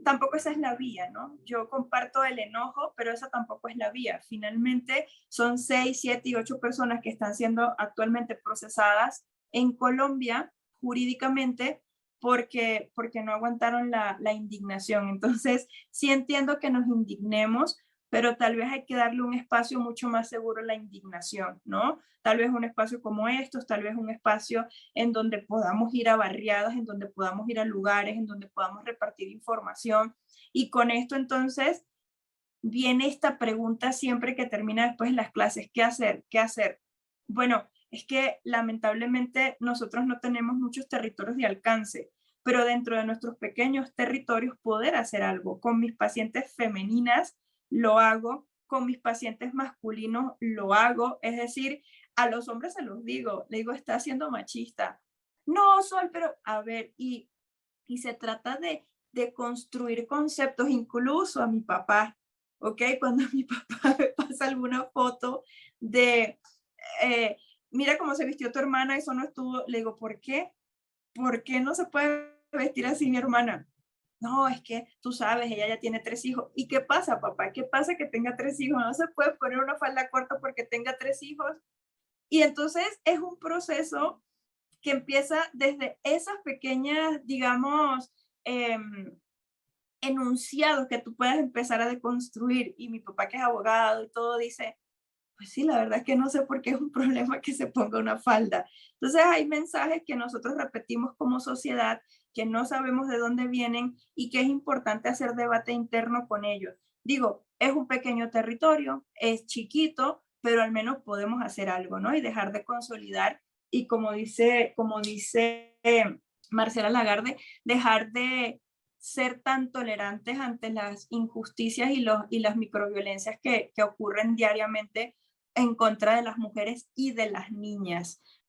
tampoco esa es la vía, ¿no? Yo comparto el enojo, pero esa tampoco es la vía. Finalmente, son 6, 7 y 8 personas que están siendo actualmente procesadas en Colombia jurídicamente porque no aguantaron la indignación. Entonces, sí entiendo que nos indignemos, pero tal vez hay que darle un espacio mucho más seguro a la indignación, ¿no? Tal vez un espacio como estos, tal vez un espacio en donde podamos ir a barriadas, en donde podamos ir a lugares, en donde podamos repartir información. Y con esto entonces viene esta pregunta siempre que termina después en las clases, ¿qué hacer? ¿Qué hacer? Bueno, es que lamentablemente nosotros no tenemos muchos territorios de alcance, pero dentro de nuestros pequeños territorios poder hacer algo. Con mis pacientes femeninas lo hago, con mis pacientes masculinos lo hago, es decir, a los hombres se los digo, le digo, está siendo machista. No, Sol, pero a ver, y se trata de construir conceptos, incluso a mi papá, ¿ok? Cuando mi papá me pasa alguna foto de, eh, mira cómo se vistió tu hermana, eso no estuvo, le digo, ¿por qué? ¿Por qué no se puede vestir así mi hermana? No, es que tú sabes, ella ya tiene 3 hijos. ¿Y qué pasa, papá? ¿Qué pasa que tenga 3 hijos? No se puede poner una falda corta porque tenga 3 hijos. Y entonces es un proceso que empieza desde esas pequeñas, digamos, enunciados que tú puedas empezar a deconstruir. Y mi papá, que es abogado y todo, dice, pues sí, la verdad es que no sé por qué es un problema que se ponga una falda. Entonces hay mensajes que nosotros repetimos como sociedad, que no sabemos de dónde vienen y que es importante hacer debate interno con ellos. Digo, es un pequeño territorio, es chiquito, pero al menos podemos hacer algo, ¿no? Y dejar de consolidar y como dice Marcela Lagarde, dejar de ser tan tolerantes ante las injusticias y las microviolencias que ocurren diariamente en contra de las mujeres y de las niñas.